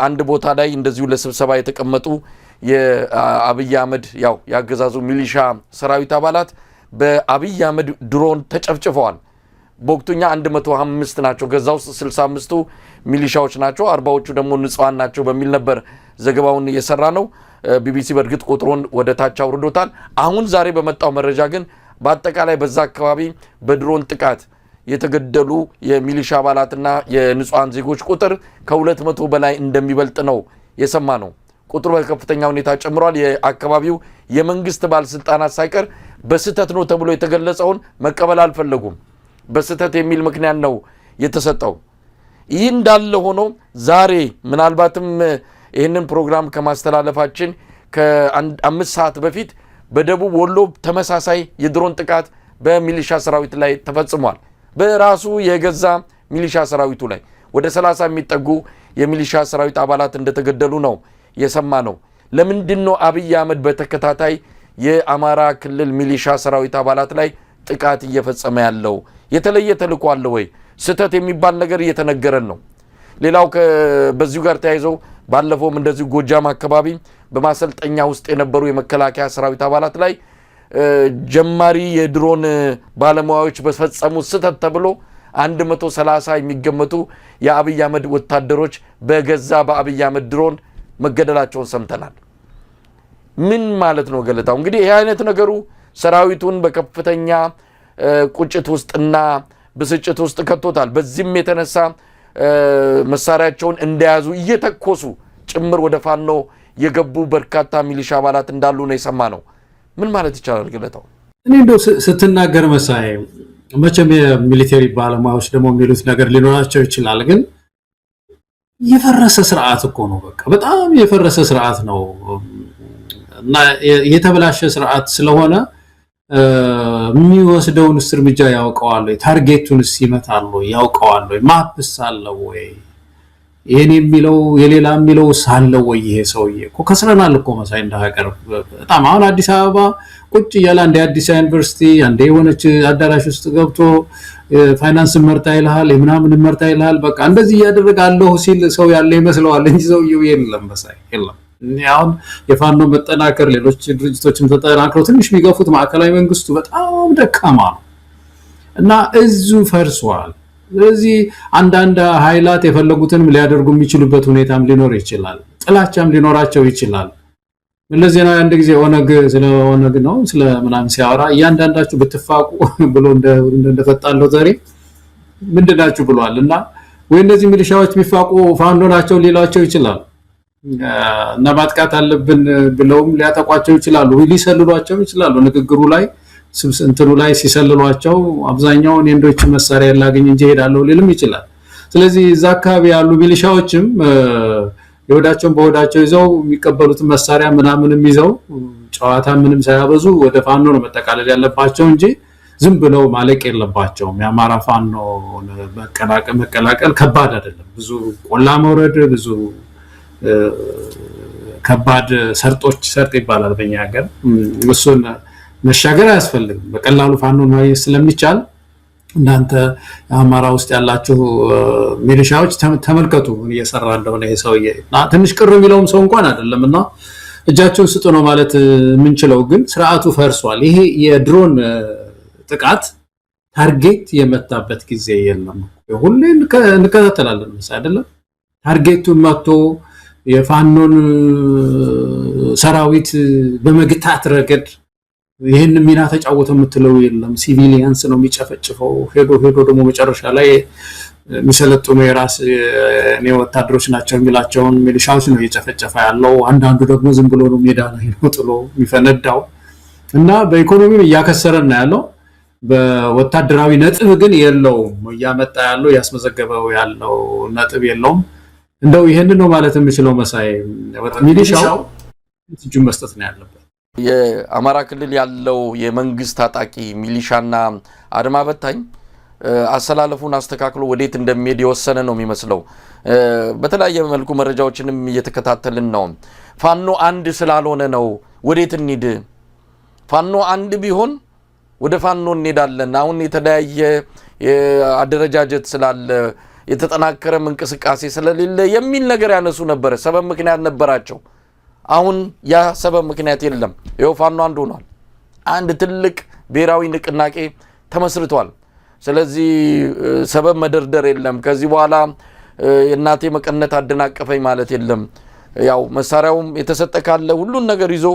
አንድ ቦታ ላይ እንደዚሁ ለስብሰባ የተቀመጡ የአብይ አህመድ ያው ያገዛዙ ሚሊሻ ሰራዊት አባላት በአብይ አህመድ ድሮን ተጨፍጭፈዋል። በወቅቱኛ 105 ናቸው። ከዛ ውስጥ 65ቱ ሚሊሻዎች ናቸው፣ 40ዎቹ ደግሞ ንጹሃን ናቸው በሚል ነበር ዘገባውን የሰራ ነው። ቢቢሲ በእርግጥ ቁጥሩን ወደ ታች አውርዶታል። አሁን ዛሬ በመጣው መረጃ ግን በአጠቃላይ በዛ አካባቢ በድሮን ጥቃት የተገደሉ የሚሊሻ አባላትና የንጹሃን ዜጎች ቁጥር ከ200 በላይ እንደሚበልጥ ነው የሰማ ነው። ቁጥሩ በከፍተኛ ሁኔታ ጨምሯል። የአካባቢው የመንግስት ባለስልጣናት ሳይቀር በስህተት ነው ተብሎ የተገለጸውን መቀበል አልፈለጉም። በስህተት የሚል ምክንያት ነው የተሰጠው። ይህ እንዳለ ሆኖ ዛሬ ምናልባትም ይህንን ፕሮግራም ከማስተላለፋችን ከ5 ሰዓት በፊት በደቡብ ወሎ ተመሳሳይ የድሮን ጥቃት በሚሊሻ ሰራዊት ላይ ተፈጽሟል። በራሱ የገዛ ሚሊሻ ሰራዊቱ ላይ ወደ 30 የሚጠጉ የሚሊሻ ሰራዊት አባላት እንደተገደሉ ነው የሰማ ነው። ለምንድን ነው አብይ አህመድ በተከታታይ የአማራ ክልል ሚሊሻ ሰራዊት አባላት ላይ ጥቃት እየፈጸመ ያለው? የተለየ ተልዕኮ አለ ወይ? ስህተት የሚባል ነገር እየተነገረን ነው። ሌላው በዚሁ ጋር ተያይዘው ባለፈውም እንደዚህ ጎጃም አካባቢ በማሰልጠኛ ውስጥ የነበሩ የመከላከያ ሰራዊት አባላት ላይ ጀማሪ የድሮን ባለሙያዎች በፈጸሙት ስህተት ተብሎ 130 የሚገመቱ የአብይ አህመድ ወታደሮች በገዛ በአብይ አህመድ ድሮን መገደላቸውን ሰምተናል። ምን ማለት ነው ገለታው? እንግዲህ ይሄ አይነት ነገሩ ሰራዊቱን በከፍተኛ ቁጭት ውስጥና ብስጭት ውስጥ ከቶታል። በዚህም የተነሳ መሳሪያቸውን እንደያዙ እየተኮሱ ጭምር ወደ ፋኖ የገቡ በርካታ ሚሊሻ አባላት እንዳሉ ነው የሰማነው። ምን ማለት ይቻላል ገለታው? እኔ እንደው ስትናገር መሳይ መቼም የሚሊቴሪ ባለሙያዎች ደግሞ የሚሉት ነገር ሊኖራቸው ይችላል፣ ግን የፈረሰ ስርዓት እኮ ነው። በቃ በጣም የፈረሰ ስርዓት ነው እና የተበላሸ ስርዓት ስለሆነ የሚወስደውንስ እርምጃ ያውቀዋል ወይ? ታርጌቱንስ ይመታል ወይ? ያውቀዋል ወይ? ማፕስ አለው ወይ? ይሄን የሚለው የሌላ የሚለው ሳለው ወይ? ይሄ ሰውዬ እኮ ከስረናል እኮ መሳይ እንዳቀር በጣም አሁን አዲስ አበባ ቁጭ እያለ አንዴ አዲስ ዩኒቨርሲቲ አንዴ የሆነች አዳራሽ ውስጥ ገብቶ ፋይናንስ መርታ ይልሃል፣ የምናምን መርታ ይልሃል። በቃ እንደዚህ እያደረገ አለሁ ሲል ሰው ያለ ይመስለዋል እንጂ ሰውዬው የለም መሳይ የለም። አሁን የፋኖ መጠናከር ሌሎች ድርጅቶችም ተጠናክረው ትንሽ የሚገፉት ማዕከላዊ መንግስቱ በጣም ደካማ ነው እና እዙ ፈርሷል። ስለዚህ አንዳንድ ኃይላት የፈለጉትንም ሊያደርጉ የሚችሉበት ሁኔታም ሊኖር ይችላል፣ ጥላቻም ሊኖራቸው ይችላል። ለዚህ ነው አንድ ጊዜ ኦነግ ስለ ኦነግ ነው ስለ ምናምን ሲያወራ እያንዳንዳችሁ ብትፋቁ ብሎ እንደፈጣለው ዘሬ ምንድናችሁ ብሏል። እና ወይ እንደዚህ ሚሊሻዎች ቢፋቁ ፋኖ ናቸው ሊሏቸው ይችላል እና ማጥቃት አለብን ብለውም ሊያጠቋቸው ይችላሉ፣ ሊሰልሏቸው ይችላሉ። ንግግሩ ላይ እንትኑ ላይ ሲሰልሏቸው አብዛኛውን የእንዶች መሳሪያ ያላገኝ እንጂ ሄዳለሁ ሊልም ይችላል። ስለዚህ እዛ አካባቢ ያሉ ሚሊሻዎችም የወዳቸውን በወዳቸው ይዘው የሚቀበሉትን መሳሪያ ምናምንም ይዘው ጨዋታ ምንም ሳያበዙ ወደ ፋኖ ነው መጠቃለል ያለባቸው እንጂ ዝም ብለው ማለቅ የለባቸውም። የአማራ ፋኖ መቀላቀል ከባድ አይደለም። ብዙ ቆላ መውረድ፣ ብዙ ከባድ ሰርጥ ይባላል በእኛ ሀገር። እሱን መሻገር አያስፈልግም። በቀላሉ ፋኖን ማግኘት ስለሚቻል እናንተ አማራ ውስጥ ያላችሁ ሚሊሻዎች ተመልከቱ እየሰራ እንደሆነ ይሄ ሰውዬ ትንሽ ቅር የሚለውም ሰው እንኳን አይደለምና እጃቸውን ስጡ ነው ማለት የምንችለው። ግን ስርዓቱ ፈርሷል። ይሄ የድሮን ጥቃት ታርጌት የመታበት ጊዜ የለም። ሁሌ እንከታተላለን መሰለኝ አይደለም። ታርጌቱን መጥቶ የፋኖን ሰራዊት በመግታት ረገድ ይሄን ሚና ተጫወተው የምትለው የለም። ሲቪሊያንስ ነው የሚጨፈጭፈው። ሄዶ ደግሞ መጨረሻ ላይ የሚሰለጥኑ የራስ ወታደሮች ናቸው የሚላቸውን ሚሊሻዎች ነው እየጨፈጨፈ ያለው። አንዳንዱ ደግሞ ዝም ብሎ ነው ሜዳ ላይ ነው ጥሎ የሚፈነዳው እና በኢኮኖሚው እያከሰረና ያለው በወታደራዊ ነጥብ ግን የለውም። እያመጣ ያለው ያስመዘገበው ያለው ነጥብ የለውም። እንደው ይሄንን ነው ማለት የምችለው መሳይ። ሚሊሻው እጁን መስጠት ነው ያለበት። የአማራ ክልል ያለው የመንግስት ታጣቂ ሚሊሻና አድማ በታኝ አሰላለፉን አስተካክሎ ወዴት እንደሚሄድ የወሰነ ነው የሚመስለው። በተለያየ መልኩ መረጃዎችንም እየተከታተልን ነው። ፋኖ አንድ ስላልሆነ ነው ወዴት እንሂድ? ፋኖ አንድ ቢሆን ወደ ፋኖ እንሄዳለን። አሁን የተለያየ አደረጃጀት ስላለ የተጠናከረም እንቅስቃሴ ስለሌለ የሚል ነገር ያነሱ ነበር። ሰበብ ምክንያት ነበራቸው። አሁን ያ ሰበብ ምክንያት የለም። ይኸው ፋኖ አንድ ሆኗል። አንድ ትልቅ ብሔራዊ ንቅናቄ ተመስርቷል። ስለዚህ ሰበብ መደርደር የለም። ከዚህ በኋላ የእናቴ መቀነት አደናቀፈኝ ማለት የለም። ያው መሳሪያውም የተሰጠ ካለ ሁሉን ነገር ይዞ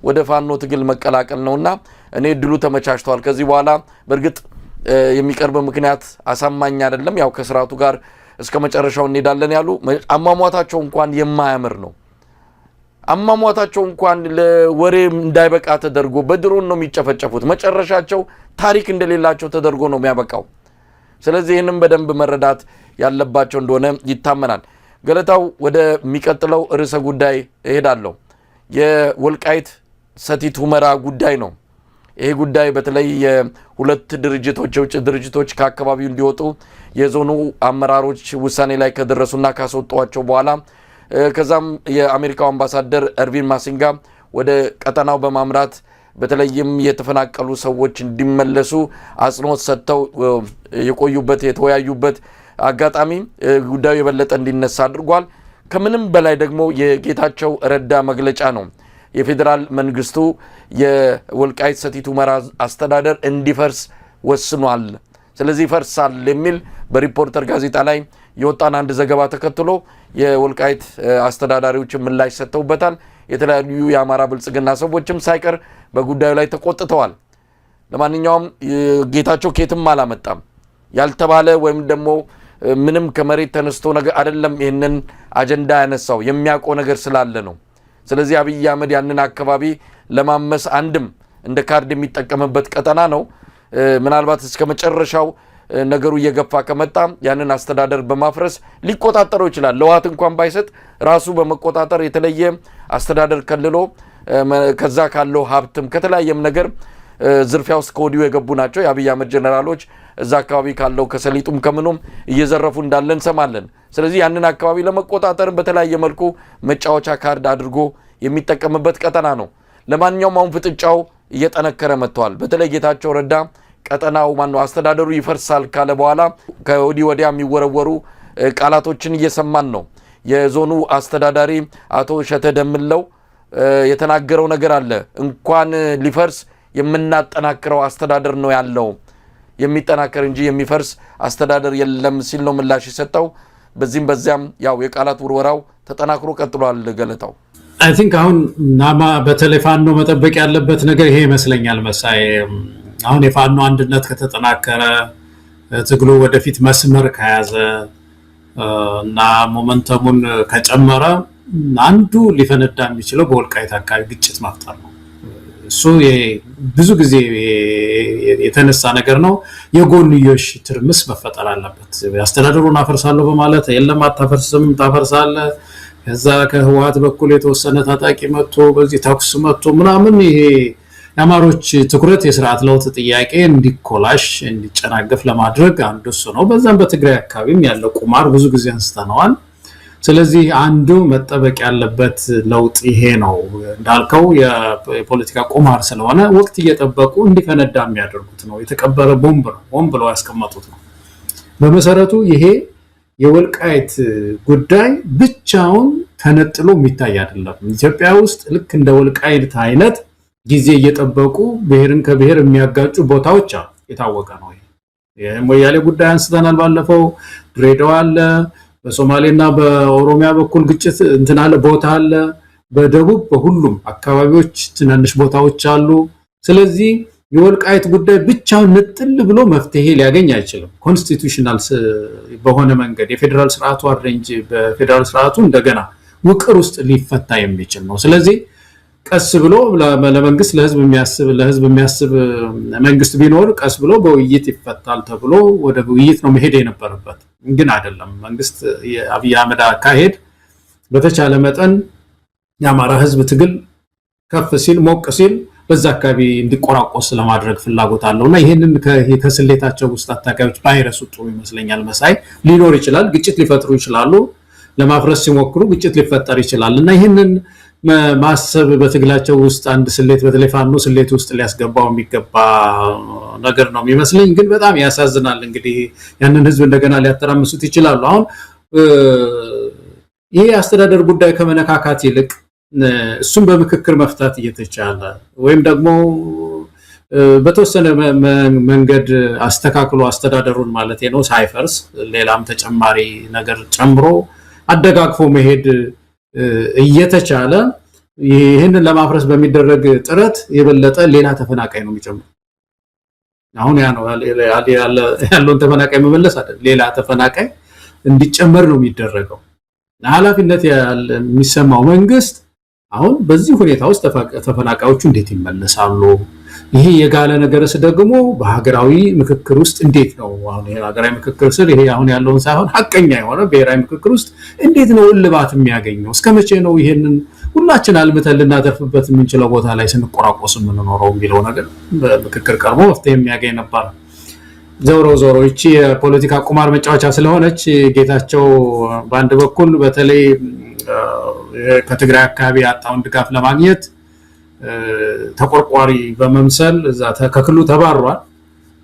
ወደ ፋኖ ትግል መቀላቀል ነውና እኔ እድሉ ተመቻችቷል። ከዚህ በኋላ በእርግጥ የሚቀርብ ምክንያት አሳማኝ አይደለም። ያው ከስርዓቱ ጋር እስከ መጨረሻው እንሄዳለን ያሉ አሟሟታቸው እንኳን የማያምር ነው። አሟሟታቸው እንኳን ለወሬ እንዳይበቃ ተደርጎ በድሮን ነው የሚጨፈጨፉት። መጨረሻቸው ታሪክ እንደሌላቸው ተደርጎ ነው የሚያበቃው። ስለዚህ ይህንም በደንብ መረዳት ያለባቸው እንደሆነ ይታመናል። ገለታው ወደሚቀጥለው ርዕሰ ጉዳይ እሄዳለሁ። የወልቃይት ሰቲት ሁመራ ጉዳይ ነው። ይሄ ጉዳይ በተለይ የሁለት ድርጅቶች የውጭ ድርጅቶች ከአካባቢው እንዲወጡ የዞኑ አመራሮች ውሳኔ ላይ ከደረሱና ካስወጧቸው በኋላ ከዛም የአሜሪካው አምባሳደር ኤርቪን ማሲንጋ ወደ ቀጠናው በማምራት በተለይም የተፈናቀሉ ሰዎች እንዲመለሱ አጽንኦት ሰጥተው የቆዩበት የተወያዩበት አጋጣሚ ጉዳዩ የበለጠ እንዲነሳ አድርጓል። ከምንም በላይ ደግሞ የጌታቸው ረዳ መግለጫ ነው። የፌዴራል መንግስቱ የወልቃይት ሰቲት ሁመራ አስተዳደር እንዲፈርስ ወስኗል፣ ስለዚህ ይፈርሳል የሚል በሪፖርተር ጋዜጣ ላይ የወጣን አንድ ዘገባ ተከትሎ የወልቃይት አስተዳዳሪዎች ምላሽ ሰጥተውበታል። የተለያዩ የአማራ ብልጽግና ሰዎችም ሳይቀር በጉዳዩ ላይ ተቆጥተዋል። ለማንኛውም ጌታቸው ከየትም አላመጣም ያልተባለ ወይም ደግሞ ምንም ከመሬት ተነስቶ ነገር አይደለም። ይሄንን አጀንዳ ያነሳው የሚያውቀው ነገር ስላለ ነው። ስለዚህ አብይ አህመድ ያንን አካባቢ ለማመስ አንድም እንደ ካርድ የሚጠቀምበት ቀጠና ነው። ምናልባት እስከ መጨረሻው ነገሩ እየገፋ ከመጣ ያንን አስተዳደር በማፍረስ ሊቆጣጠረው ይችላል። ለዋት እንኳን ባይሰጥ ራሱ በመቆጣጠር የተለየ አስተዳደር ከልሎ ከዛ ካለው ሀብትም ከተለያየም ነገር ዝርፊያ ውስጥ ከወዲሁ የገቡ ናቸው። የአብይ አህመድ ጀነራሎች እዛ አካባቢ ካለው ከሰሊጡም ከምኑም እየዘረፉ እንዳለ እንሰማለን። ስለዚህ ያንን አካባቢ ለመቆጣጠር በተለያየ መልኩ መጫወቻ ካርድ አድርጎ የሚጠቀምበት ቀጠና ነው። ለማንኛውም አሁን ፍጥጫው እየጠነከረ መጥቷል። በተለይ ጌታቸው ረዳ ቀጠናው አስተዳደሩ ይፈርሳል ካለ በኋላ ከወዲህ ወዲያ የሚወረወሩ ቃላቶችን እየሰማን ነው። የዞኑ አስተዳዳሪ አቶ ሸተ ደምለው የተናገረው ነገር አለ። እንኳን ሊፈርስ የምናጠናክረው አስተዳደር ነው ያለው፣ የሚጠናከር እንጂ የሚፈርስ አስተዳደር የለም ሲል ነው ምላሽ የሰጠው። በዚህም በዚያም ያው የቃላት ውርወራው ተጠናክሮ ቀጥሏል። ገለታው አይ ቲንክ አሁን ናማ በተለይ ፋኖ መጠበቅ ያለበት ነገር ይሄ ይመስለኛል መሳይ። አሁን የፋኖ አንድነት ከተጠናከረ ትግሉ ወደፊት መስመር ከያዘ እና ሞመንተሙን ከጨመረ አንዱ ሊፈነዳ የሚችለው በወልቃይት አካባቢ ግጭት መፍጠር ነው። እሱ ብዙ ጊዜ የተነሳ ነገር ነው። የጎንዮሽ ትርምስ መፈጠር አለበት። አስተዳደሩን አፈርሳለሁ በማለት የለም አታፈርስም ታፈርሳለህ፣ ከዛ ከህወሓት በኩል የተወሰነ ታጣቂ መጥቶ በዚህ ተኩስ መጥቶ ምናምን ይሄ የአማሮች ትኩረት የስርዓት ለውጥ ጥያቄ እንዲኮላሽ እንዲጨናገፍ ለማድረግ አንዱ እሱ ነው። በዛም በትግራይ አካባቢም ያለው ቁማር ብዙ ጊዜ አንስተነዋል። ስለዚህ አንዱ መጠበቅ ያለበት ለውጥ ይሄ ነው። እንዳልከው የፖለቲካ ቁማር ስለሆነ ወቅት እየጠበቁ እንዲፈነዳ የሚያደርጉት ነው። የተቀበረ ቦምብ ነው፣ ቦምብ ብለው ያስቀመጡት ነው። በመሰረቱ ይሄ የወልቃይት ጉዳይ ብቻውን ተነጥሎ የሚታይ አይደለም። ኢትዮጵያ ውስጥ ልክ እንደ ወልቃይት አይነት ጊዜ እየጠበቁ ብሔርን ከብሔር የሚያጋጩ ቦታዎች አሉ። የታወቀ ነው። ይሄ ሞያሌ ጉዳይ አንስተናል ባለፈው። ድሬዳዋ አለ፣ በሶማሌና በኦሮሚያ በኩል ግጭት አለ፣ ቦታ አለ። በደቡብ በሁሉም አካባቢዎች ትናንሽ ቦታዎች አሉ። ስለዚህ የወልቃይት ጉዳይ ብቻውን ንጥል ብሎ መፍትሄ ሊያገኝ አይችልም። ኮንስቲቱሽናል በሆነ መንገድ የፌዴራል ስርዓቱ አሬንጅ በፌዴራል ስርዓቱ እንደገና ውቅር ውስጥ ሊፈታ የሚችል ነው። ስለዚህ ቀስ ብሎ ለመንግስት ለህዝብ የሚያስብ መንግስት ቢኖር ቀስ ብሎ በውይይት ይፈታል ተብሎ ወደ ውይይት ነው መሄድ የነበረበት፣ ግን አይደለም። መንግስት የአብይ አህመድ አካሄድ በተቻለ መጠን የአማራ ህዝብ ትግል ከፍ ሲል ሞቅ ሲል በዛ አካባቢ እንዲቆራቆስ ለማድረግ ፍላጎት አለውና ይሄንን ከስሌታቸው ውስጥ አታካዮች ባይረሱ ጥሩ ይመስለኛል። መሳይ ሊኖር ይችላል፣ ግጭት ሊፈጥሩ ይችላሉ፣ ለማፍረስ ሲሞክሩ ግጭት ሊፈጠር ይችላል እና ይሄንን ማሰብ በትግላቸው ውስጥ አንድ ስሌት በተለይ ፋኖ ስሌት ውስጥ ሊያስገባው የሚገባ ነገር ነው የሚመስለኝ። ግን በጣም ያሳዝናል። እንግዲህ ያንን ህዝብ እንደገና ሊያተራምሱት ይችላሉ። አሁን ይሄ አስተዳደር ጉዳይ ከመነካካት ይልቅ እሱን በምክክር መፍታት እየተቻለ ወይም ደግሞ በተወሰነ መንገድ አስተካክሎ አስተዳደሩን ማለት ነው ሳይፈርስ ሌላም ተጨማሪ ነገር ጨምሮ አደጋግፎ መሄድ እየተቻለ ይህንን ለማፍረስ በሚደረግ ጥረት የበለጠ ሌላ ተፈናቃይ ነው የሚጨምረው። አሁን ያ ነው ያለውን ተፈናቃይ መመለስ አይደል፣ ሌላ ተፈናቃይ እንዲጨመር ነው የሚደረገው። ኃላፊነት የሚሰማው መንግስት አሁን በዚህ ሁኔታ ውስጥ ተፈናቃዮቹ እንዴት ይመለሳሉ? ይሄ የጋለ ነገርስ ደግሞ በሀገራዊ ምክክር ውስጥ እንዴት ነው? አሁን ይሄ ሀገራዊ ምክክር ስር ይሄ አሁን ያለውን ሳይሆን ሐቀኛ የሆነ ብሔራዊ ምክክር ውስጥ እንዴት ነው እልባት የሚያገኘው? እስከመቼ ነው ይሄንን ሁላችን አልምተን ልናተርፍበት የምንችለው ቦታ ላይ ስንቆራቆስ የምንኖረው የሚለው ነገር በምክክር ቀርቦ መፍትሄ የሚያገኝ ነበር። ዞሮ ይቺ የፖለቲካ ቁማር መጫወቻ ስለሆነች ጌታቸው በአንድ በኩል በተለይ ከትግራይ አካባቢ ያጣውን ድጋፍ ለማግኘት ተቆርቋሪ በመምሰል እዛ ከክልሉ ተባሯል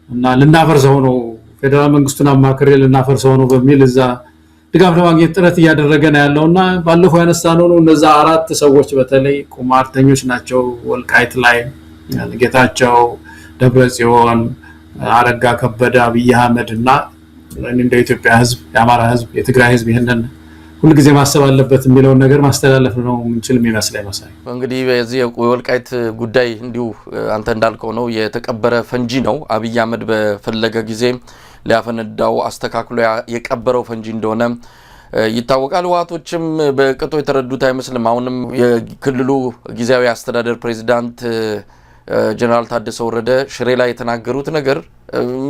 እና ልናፈርሰው ነው ፌደራል መንግስቱን አማክሬ ልናፈርሰው ነው በሚል እዛ ድጋፍ ለማግኘት ጥረት እያደረገ ነው ያለውና ባለፈው ያነሳነው ነው እነዛ አራት ሰዎች በተለይ ቁማርተኞች ናቸው ወልቃይት ላይ ጌታቸው ደብረጽዮን አረጋ ከበደ አብይ አህመድ እና እንደ ኢትዮጵያ ህዝብ የአማራ ህዝብ የትግራይ ህዝብ ይሄንን ሁሉ ጊዜ ማሰብ አለበት የሚለው ነገር ማስተላለፍ ነው እንችል የሚመስለኝ መሳይ እንግዲህ በዚህ የወልቃይት ጉዳይ እንዲሁ አንተ እንዳልከው ነው የተቀበረ ፈንጂ ነው አብይ አህመድ በፈለገ ጊዜ ሊያፈነዳው አስተካክሎ የቀበረው ፈንጂ እንደሆነ ይታወቃል ህወሓቶችም በቅጦ የተረዱት አይመስልም አሁንም የክልሉ ጊዜያዊ አስተዳደር ፕሬዝዳንት ጀነራል ታደሰ ወረደ ሽሬ ላይ የተናገሩት ነገር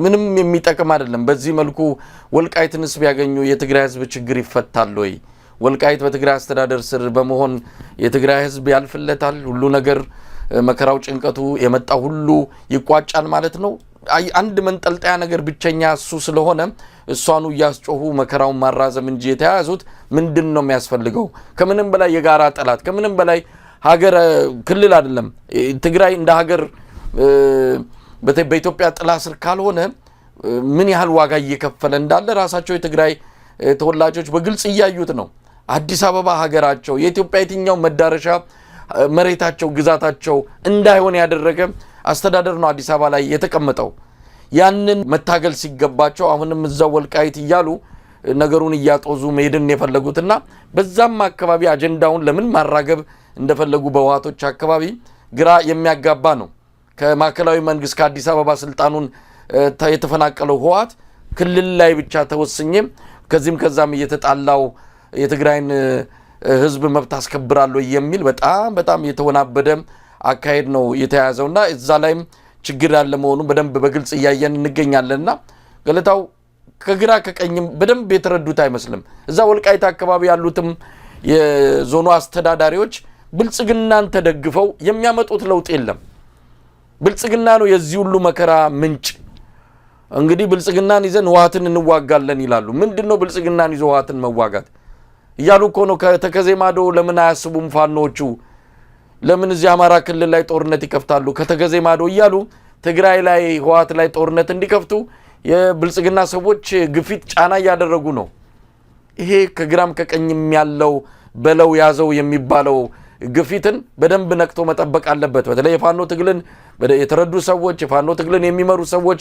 ምንም የሚጠቅም አይደለም በዚህ መልኩ ወልቃይትንስ ቢያገኙ የትግራይ ህዝብ ችግር ይፈታል ወይ ወልቃይት በትግራይ አስተዳደር ስር በመሆን የትግራይ ህዝብ ያልፍለታል ሁሉ ነገር መከራው ጭንቀቱ የመጣው ሁሉ ይቋጫል ማለት ነው አንድ መንጠልጣያ ነገር ብቸኛ እሱ ስለሆነ እሷኑ ያስጮሁ መከራውን ማራዘም እንጂ የተያዙት ምንድነው የሚያስፈልገው ከምንም በላይ የጋራ ጠላት ከምንም በላይ ሀገር ክልል አይደለም ትግራይ እንደ ሀገር በኢትዮጵያ ጥላ ስር ካልሆነ ምን ያህል ዋጋ እየከፈለ እንዳለ ራሳቸው የትግራይ ተወላጆች በግልጽ እያዩት ነው አዲስ አበባ ሀገራቸው የኢትዮጵያ የትኛው መዳረሻ መሬታቸው ግዛታቸው እንዳይሆን ያደረገ አስተዳደር ነው አዲስ አበባ ላይ የተቀመጠው ያንን መታገል ሲገባቸው አሁንም እዛው ወልቃይት ይያሉ ነገሩን ያጦዙ መሄድን የፈለጉትና በዛም አካባቢ አጀንዳውን ለምን ማራገብ እንደፈለጉ በህወሓቶች አካባቢ ግራ የሚያጋባ ነው ከማከላዊ መንግስት ከአዲስ አበባ ስልጣኑን የተፈናቀለው ህወሓት ክልል ላይ ብቻ ተወስኘ ከዚህም ከዛም እየተጣላው የትግራይን ህዝብ መብት አስከብራለሁ የሚል በጣም የተወናበደ አካሄድ ነው የተያዘውና እዛ ላይም ችግር ያለ መሆኑ በደንብ በግልጽ እያየን እንገኛለንና ገለታው ከግራ ከቀኝም በደንብ የተረዱት አይመስልም እዛ ወልቃይት አካባቢ ያሉትም የዞኑ አስተዳዳሪዎች ብልጽግናን ተደግፈው የሚያመጡት ለውጥ የለም ብልጽግና ነው የዚህ ሁሉ መከራ ምንጭ እንግዲህ ብልጽግናን ይዘን ህወሓትን እንዋጋለን ይላሉ ምንድነው ብልጽግናን ይዘው ህወሓትን መዋጋት ይያሉ እኮ ነው ከተከዜማዶ ለምን አያስቡም ፋኖቹ ለምን እዚህ አማራ ክልል ላይ ጦርነት ይከፍታሉ ከተከዜማዶ ይያሉ ትግራይ ላይ ህወሓት ላይ ጦርነት እንዲከፍቱ የብልጽግና ሰዎች ግፊት ጫና ያደረጉ ነው ይሄ ከግራም ከቀኝም ያለው በለው ያዘው የሚባለው ግፊትን በደንብ ነክቶ መጠበቅ አለበት በተለይ የፋኖ ትግልን የተረዱ ሰዎች የፋኖ ትግልን የሚመሩ ሰዎች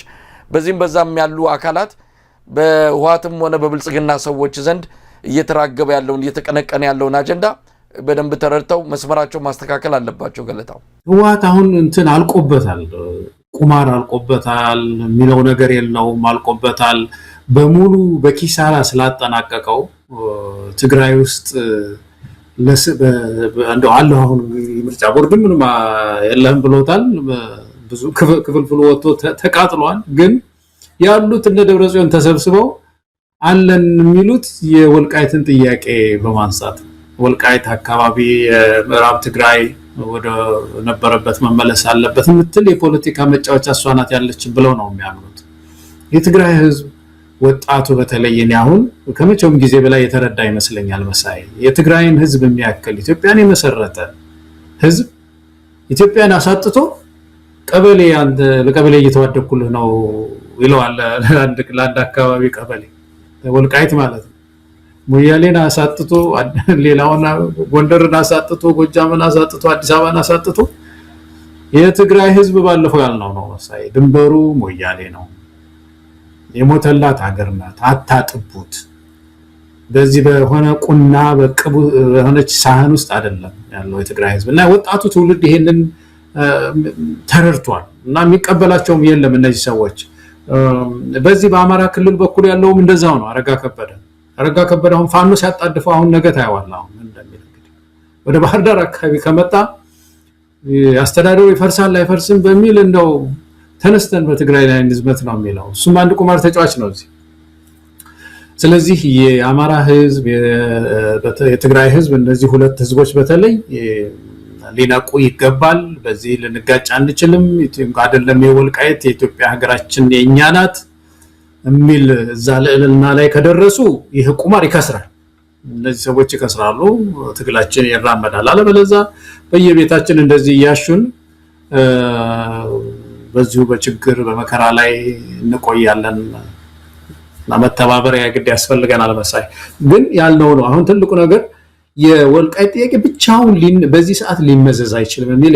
በዚህም በዛም ያሉ አካላት በህወሓትም ሆነ በብልጽግና ሰዎች ዘንድ እየተራገበ ያለውን እየተቀነቀነ ያለውን አጀንዳ በደንብ ተረድተው መስመራቸው ማስተካከል አለባቸው ገለታው ህወሓት አሁን እንትን አልቆበታል ቁማር አልቆበታል የሚለው ነገር የለውም አልቆበታል በሙሉ በኪሳራ ስላጠናቀቀው ትግራይ ውስጥ እንደው አለው አሁን ምርጫ ቦርድ ምንም የለም ብሎታል ብዙ ክፍልፍል ወጥቶ ተቃጥሏል ግን ያሉት እነ ደብረጽዮን ተሰብስበው አለን የሚሉት የወልቃይትን ጥያቄ በማንሳት ወልቃይት አካባቢ ምዕራብ ትግራይ ወደ ነበረበት መመለስ አለበት ምትል የፖለቲካ መጫወቻ ሷናት ያለች ብለው ነው የሚያምኑት የትግራይ ህዝብ ወጣቱ በተለየኝ አሁን ከመቼውም ጊዜ በላይ የተረዳ ይመስለኛል መሳይ የትግራይን ህዝብ የሚያከል ኢትዮጵያን የመሰረተ ህዝብ ኢትዮጵያን አሳጥቶ ቀበሌ አንድ ለቀበሌ እየተዋደኩልህ ነው ይለዋል ለአንድ አካባቢ ቀበሌ ወልቃይት ማለት ነው ሙያሌን አሳጥቶ ሌላውና ጎንደርን አሳጥቶ ጎጃምን አሳጥቶ አዲስ አበባን አሳጥቶ የትግራይ ህዝብ ባለፈው ያልነው ነው መሳይ ድንበሩ ሙያሌ ነው የሞተላት ሀገር ናት አታጥቡት በዚህ በሆነ ቁና በቅቡ ሆነች ሳህን ውስጥ አይደለም ያለው የትግራይ ህዝብ እና ወጣቱ ትውልድ ይሄንን ተረድቷል እና የሚቀበላቸውም የለም እነዚህ ሰዎች በዚህ በአማራ ክልል በኩል ያለውም እንደዛው ነው አረጋ ከበደ አሁን ፋኖ ሲያጣድፈው አሁን ነገ ታይዋል አሁን እንደሚል እንግዲህ ወደ ባህር ዳር አካባቢ ከመጣ አስተዳደሩ ይፈርሳል አይፈርስም በሚል እንደው ተነስተን በትግራይ ላይ እንዝመት ነው የሚለው እሱም አንድ ቁማር ተጫዋች ነው እዚህ ስለዚህ የአማራ ህዝብ የትግራይ ህዝብ እነዚህ ሁለት ህዝቦች በተለይ ሊናቁ ይገባል በዚህ ልንጋጭ አንችልም አይደለም የወልቃይት የኢትዮጵያ ሀገራችን የኛ ናት የሚል ዛለልና ላይ ከደረሱ ይሄ ቁማር ይከስራል እነዚህ ሰዎች ይከስራሉ ትግላችን ይራመዳል አለበለዚያ በየቤታችን እንደዚህ ያሹን በዚሁ በችግር በመከራ ላይ እንቆያለን መተባበር ያግድ ያስፈልገናል መሳይ ግን ያልነው ነው አሁን ትልቁ ነገር የወልቃይት ጥያቄ ብቻውን በዚህ ሰዓት ሊመዘዝ አይችልም የሚል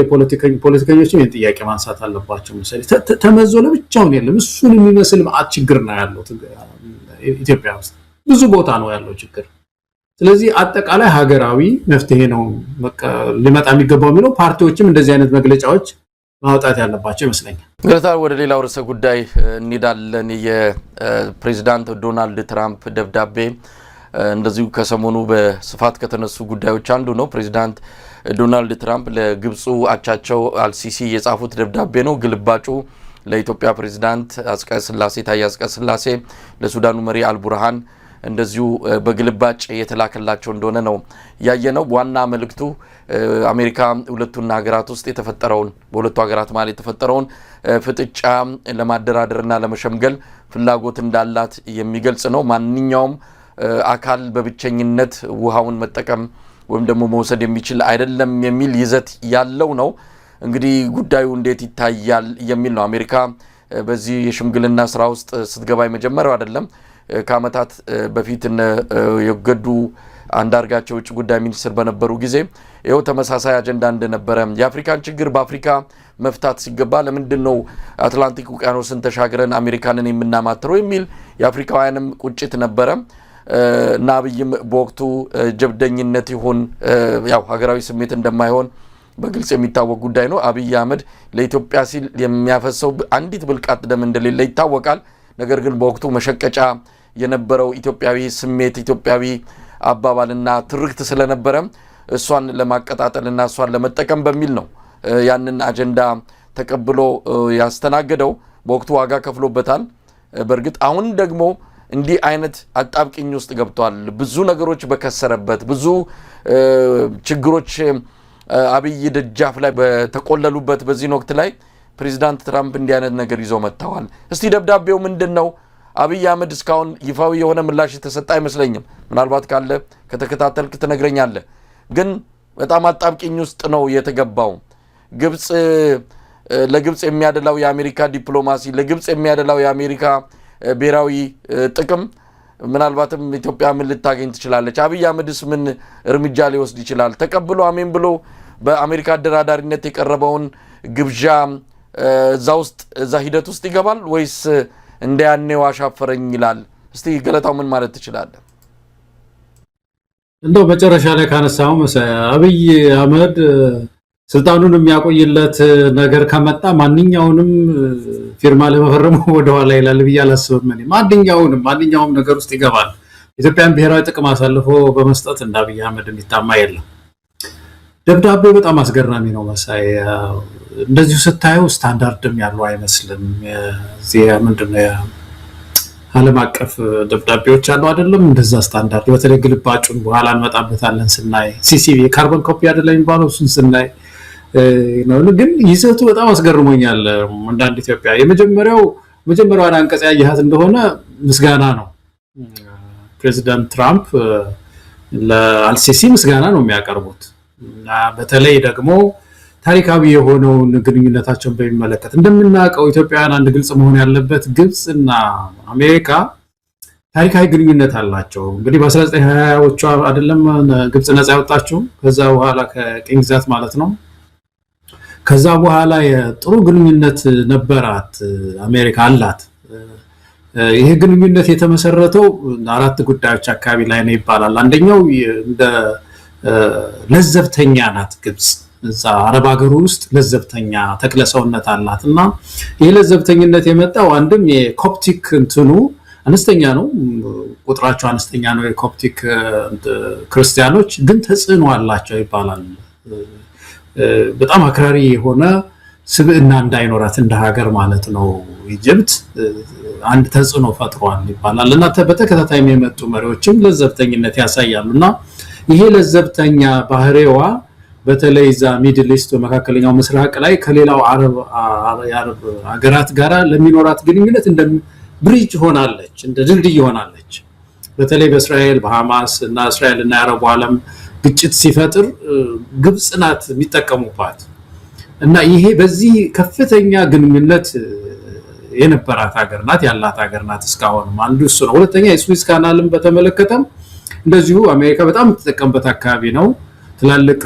ፖለቲከኞችም ይህን ጥያቄ ማንሳት አለባቸው መሰለኝ ተመዞ ለብቻውን የለም እሱን የሚመስል ማአት ችግር ነው ያለው ኢትዮጵያ ውስጥ ብዙ ቦታ ነው ያለው ችግር ስለዚህ አጠቃላይ ሀገራዊ መፍትሄ ነው ሊመጣ የሚገባው የሚለው ፓርቲዎችም እንደዚህ አይነት መግለጫዎች ማውጣት ያለባቸው ይመስለኛል ገለታ ወደ ሌላው ርዕሰ ጉዳይ እንሄዳለን የፕሬዝዳንት ዶናልድ ትራምፕ ደብዳቤ እንደዚሁ ከሰሞኑ በስፋት ከተነሱ ጉዳዮች አንዱ ነው ፕሬዝዳንት ዶናልድ ትራምፕ ለግብፁ አቻቸው አልሲሲ የጻፉት ደብዳቤ ነው ግልባጩ ለኢትዮጵያ ፕሬዝዳንት ታዬ አጽቀሥላሴ ለሱዳኑ መሪ አልቡርሃን እንደዚሁ በግልባጭ የተላከላቸው እንደሆነ ነው ያየነው ዋና መልእክቱ አሜሪካ ሁለቱና ሀገራት ውስጥ የተፈጠረውን በሁለቱ ሀገራት ማለት የተፈጠረውን ፍጥጫ ለማደራደርና ለመሸምገል ፍላጎት እንዳላት የሚገልጽ ነው ማንኛውም አካል በብቸኝነት ውሃውን መጠቀም ወይም ደግሞ መውሰድ የሚችል አይደለም የሚል ይዘት ያለው ነው እንግዲህ ጉዳዩ እንዴት ይታያል የሚል ነው አሜሪካ በዚህ የሽምግልና ስራ ውስጥ ስትገባ የመጀመሪያው አይደለም ከአመታት በፊት የገዱ አንዳርጋቸው ውጭ ጉዳይ ሚኒስትር በነበሩ ጊዜ ይሄው ተመሳሳይ አጀንዳ እንደነበረ የአፍሪካን ችግር በአፍሪካ መፍታት ሲገባ ለምንድነው አትላንቲክ ውቅያኖስን ተሻግረን አሜሪካንን የምናማትረው የሚል የአፍሪካውያንም ቁጭት ነበረ ናብይም በወቅቱ ጀብደኝነት ይሁን ያው ሀገራዊ ስሜት እንደማይሆን በግልጽ የሚታወቅ ጉዳይ ነው አብይ አህመድ ለኢትዮጵያ ሲል የሚያፈሰው አንዲት ብልቃጥ ደም እንደሌለ ይታወቃል ነገር ግን በወቅቱ መሸቀጫ የነበረው ኢትዮጵያዊ ስሜት ኢትዮጵያዊ አባባልና ትርክት ስለነበረ እሷን ለማቀጣጠልና እሷን ለመጠቀም በሚል ነው ያንን አጀንዳ ተቀብሎ ያስተናገደው በወቅቱ ዋጋ ከፍሎበታል በርግጥ አሁን ደግሞ እንዲህ አይነት አጣብቂኝ ውስጥ ገብቷል ብዙ ነገሮች በከሰረበት ብዙ ችግሮች አብይ ደጃፍ ላይ በተቆለሉበት በዚህ ወቅት ላይ ፕሬዝዳንት ትራምፕ እንዲህ አይነት ነገር ይዘው መጥተዋል እስቲ ደብዳቤው ምንድነው አብይ አህመድ እስካሁን ይፋዊ የሆነ ምላሽ ተሰጣ አይመስለኝም ምናልባት ካለ ከተከታተልክ ትነግረኛለህ ግን በጣም አጣብቂኝ ውስጥ ነው የተገባው ግብጽ ለግብጽ የሚያደላው የአሜሪካ ዲፕሎማሲ ለግብጽ የሚያደላው የአሜሪካ ብሔራዊ ጥቅም ምናልባትም ኢትዮጵያ ምን ልታገኝ ትችላለች አብይ አህመድስ ምን እርምጃ ሊወስድ ይችላል ተቀብሎ አሜን ብሎ በአሜሪካ አደራዳሪነት የቀረበውን ግብዣ እዛ ሂደት ውስጥ ይገባል ወይስ እንደያኔው አሻፈረኝ ይላል እስቲ ገለታው ምን ማለት ትችላለህ እንደው መጨረሻ ላይ ካነሳው አብይ አህመድ ስልጣኑን የሚያቆይለት ነገር ከመጣ ማንኛውንም ፊርማ ለመፈረም ወደ ኋላ ይላል በያላስብም ማንኛውም ነገር ውስጥ ይገባል ኢትዮጵያን ብሔራዊ ጥቅም አሳልፎ በመስጠት እንደ አብይ አህመድ የሚታማ የለም ደብዳቤው በጣም አስገራሚ ነው መሳይ እንደዚሁ ስታየው ስታንዳርድም ያለው አይመስልም እዚህ ምንድነው ዓለም አቀፍ ደብዳቤዎች አሉ አይደለም እንደዛ ስታንዳርድ በተለይ ግልባጩን በኋላ እንመጣበታለን ስናይ ሲሲቪ ካርቦን ኮፒ አይደለም የሚባለው እሱን ስናይ ነው ግን ይዘቱ በጣም አስገርሞኛል አንዳንድ ኢትዮጵያ የመጀመሪያው አንቀጽ ያያት እንደሆነ ምስጋና ነው ፕሬዝዳንት ትራምፕ ለአልሲሲ ምስጋና ነው የሚያቀርቡት በተለይ ደግሞ ታሪካዊ የሆነውን ግንኙነታቸውን በሚመለከት እንደምናውቀው ኢትዮጵያውያን አንድ ግልጽ መሆን ያለበት ግብጽና አሜሪካ ታሪካዊ ግንኙነት አላቸው እንግዲህ በ1920ዎቹ አይደለም ግብጽ ነፃ ያወጣችው ከዛ በኋላ ከቅኝ ግዛት ማለት ነው ከዛ በኋላ የጥሩ ግንኙነት ነበራት አሜሪካ አላት ይሄ ግንኙነት የተመሰረተው አራት ጉዳዮች አካባቢ ላይ ነው ይባላል አንደኛው እንደ ለዘብተኛ ናት ግብጽ እዛ አረብ ሀገር ውስጥ ለዘብተኛ ተክለሰውነት አላትና ይሄ ለዘብተኝነት የመጣው አንድም የኮፕቲክ እንትኑ አነስተኛ ነው ቁጥራቸው አነስተኛ ነው የኮፕቲክ ክርስቲያኖች ግን ተጽዕኖ አላቸው ይባላል በጣም አክራሪ የሆነ ስብዕና እንዳይኖራት እንደ ሀገር ማለት ነው ኢጅፕት አንድ ተጽዕኖ ፈጥሯል ይባላል እና በተከታታይ የመጡ መሪዎችም ለዘብተኝነት ያሳያሉና ይሄ ለዘብተኛ ባህሪዋ በተለይ ዛ ሚድል ኢስት መካከለኛው ምስራቅ ላይ ከሌላው አረብ ሀገራት ጋር ለሚኖራት ግንኙነት እንደ ብሪጅ ሆናለች እንደ ድልድይ ሆናለች በተለይ በእስራኤል በሐማስ እና እስራኤል እና አረብ ዓለም ግጭት ሲፈጥር ግብጽ ናት የሚጠቀሙባት እና ይሄ በዚህ ከፍተኛ ግንኙነት የነበራት ሀገር ናት ያላት ሀገር ናት እስካሁን አንዱ እሱ ነው ሁለተኛ የስዊዝ ካናልን በተመለከተም እንደዚሁ አሜሪካ በጣም ተጠቀምበት አካባቢ ነው ትላልቅ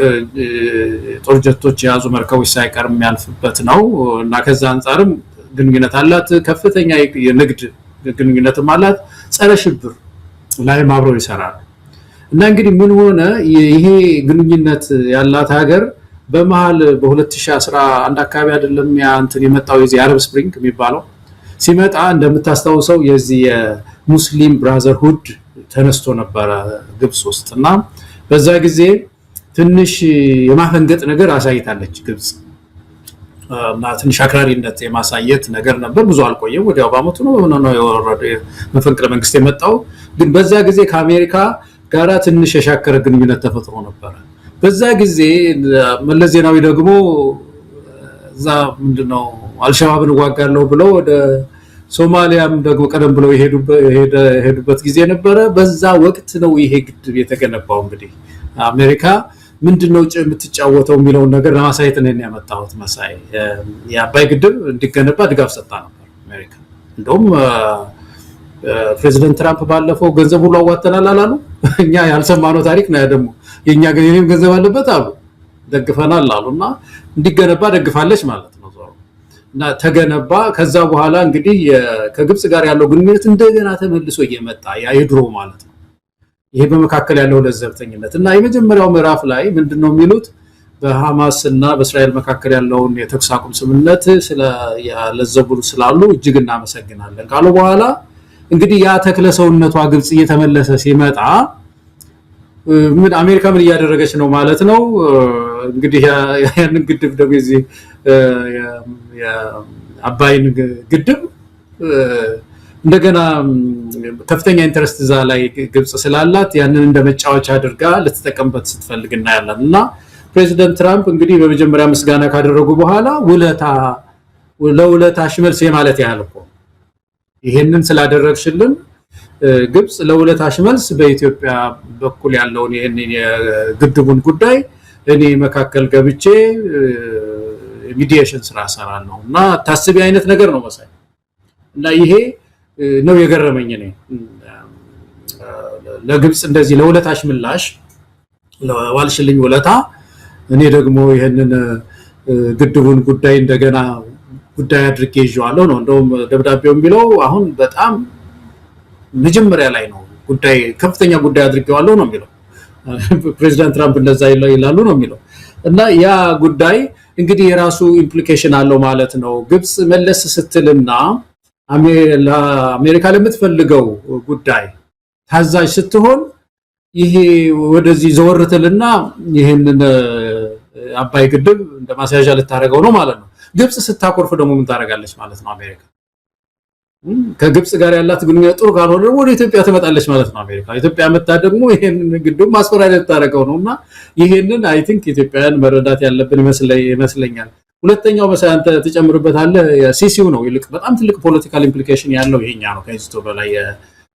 ጦር ጀቶች ያዙ መርከቦች ሳይቀር የሚያልፍበት ነው እና ከዛ አንፃርም ግንኙነት አላት ከፍተኛ የንግድ ግንኙነትም አላት ጸረ ሽብር ላይ ማብረው ይሰራል እና እንግዲህ ምን ሆነ ይሄ ግንኙነት ያላት ሀገር በመሃል በ2011 አካባቢ አይደለም ያ እንትን የመጣው የዚህ አረብ ስፕሪንግ የሚባለው ሲመጣ እንደምታስታውሰው የዚህ የሙስሊም ብራዘርሁድ ተነስቶ ነበር ግብጽ ውስጥና በዛ ጊዜ ትንሽ የማፈንገጥ ነገር አሳይታለች ግብጽ እና ትንሽ አክራሪነት የማሳየት ነገር ነበር ብዙ አልቆየም ወዲያው ባመቱ ነው የወረደ መፈንቅለ መንግስት የመጣው ግን በዛ ጊዜ ከአሜሪካ ጋራ ትንሽ የሻከረ ግንኙነት ተፈጥሮ ነበር በዛ ጊዜ መለስ ዜናዊ ደግሞ እዛ ምንድነው አልሸባብን ዋጋለው ብለው ወደ ሶማሊያም ደግሞ ቀደም ብለው የሄዱበት ጊዜ ነበር በዛ ወቅት ነው ይሄ ግድብ የተገነባው እንግዲህ አሜሪካ ምንድነው የምትጫወተው የሚለው ነገር ለማሳየት ነው ያመጣሁት መሳይ የአባይ ግድብ እንዲገነባ ድጋፍ ሰጣ ነበር አሜሪካ እንደውም ፕሬዝዳንት ትራምፕ ባለፈው ገንዘብ ሁሉ አዋጣናል አላሉ እኛ ያልሰማነው ታሪክ ነው ደግሞ የኛ ገንዘብ ገንዘብ አለበት አሉ ደግፈናል አሉና እንዲገነባ ደግፋለች ማለት ነው እና ተገነባ ከዛ በኋላ እንግዲህ ከግብጽ ጋር ያለው ግንኙነት እንደገና ተመልሶ እየመጣ ያ የድሮ ማለት ነው ይሄ በመካከል ያለው ለዘብተኝነት እና የመጀመሪያው ምዕራፍ ላይ ምንድነው የሚሉት በሐማስ እና በእስራኤል መካከል ያለውን የተኩስ አቁም ስምምነት ስለ ያለዘቡሉ ስላሉ እጅግ እናመሰግናለን ካሉ በኋላ እንግዲህ ያ ተክለ ሰውነቷ ግብጽ እየተመለሰ ሲመጣ ምን አሜሪካ ምን እያደረገች ነው ማለት ነው እንግዲህ ያንን ግድብ ደግሞ እዚህ የአባይን ግድብ እንደገና ከፍተኛ ኢንተረስት እዛ ላይ ግብጽ ስላላት ያንን እንደመጫወቻ አድርጋ ልትጠቀምበት ስትፈልግና ያለና ፕሬዝዳንት ትራምፕ እንግዲህ በመጀመሪያ ምስጋና ካደረጉ በኋላ ለውለታ ሽመልስ ማለት ያልኩ ይሄንን ስላደረግሽልን ግብጽ ለውለታ ሽመልስ በኢትዮጵያ በኩል ያለውን ይሄንን የግድቡን ጉዳይ እኔ መካከል ገብቼ ሚዲዬሽን ስራ ሰራለሁና ታስቢ አይነት ነገር ነው መሳይ እና ይሄ ነው የገረመኝ እኔ ለግብጽ እንደዚህ ለውለታሽ ምላሽ ለዋልሽልኝ ውለታ እኔ ደግሞ ይሄንን ግድቡን ጉዳይ እንደገና ጉዳይ አድርጌ ይዤዋለሁ ነው እንደውም ደብዳቤው የሚለው አሁን በጣም መጀመሪያ ላይ ነው ጉዳይ ከፍተኛ ጉዳይ አድርጌዋለሁ ነው የሚለው ፕሬዝዳንት ትራምፕ እንደዛ ይላሉ ነው የሚለው እና ያ ጉዳይ እንግዲህ የራሱ ኢምፕሊኬሽን አለው ማለት ነው ግብጽ መለስ ስትልና አሜሪካ ለምትፈልገው ጉዳይ ታዛዥ ስትሆን ይሄ ወደዚህ ዘወርተልና ይሄንን አባይ ግድብ እንደማሳያዣ ልታረጋው ነው ማለት ነው ግብጽ ስታቆርፍ ደግሞ ምን ታረጋለች ማለት ነው አሜሪካ ከግብጽ ጋር ያላት ግንኙነት ጥሩ ካልሆነ ወደ ኢትዮጵያ ትመጣለች ማለት ነው አሜሪካ ኢትዮጵያ መጣ ደግሞ ይሄንን ግድብ ማስፈራሪያ ልታረጋው ነውና ይሄንን አይ ቲንክ ኢትዮጵያውያን መረዳት ያለብን ይመስለኛል ሁለተኛው መሳንተ ተጨምርበታል የሲሲው ነው ይልቅ በጣም ትልቅ ፖለቲካል ኢምፕሊኬሽን ያለው ይሄኛ ነው ከዚቶ በላይ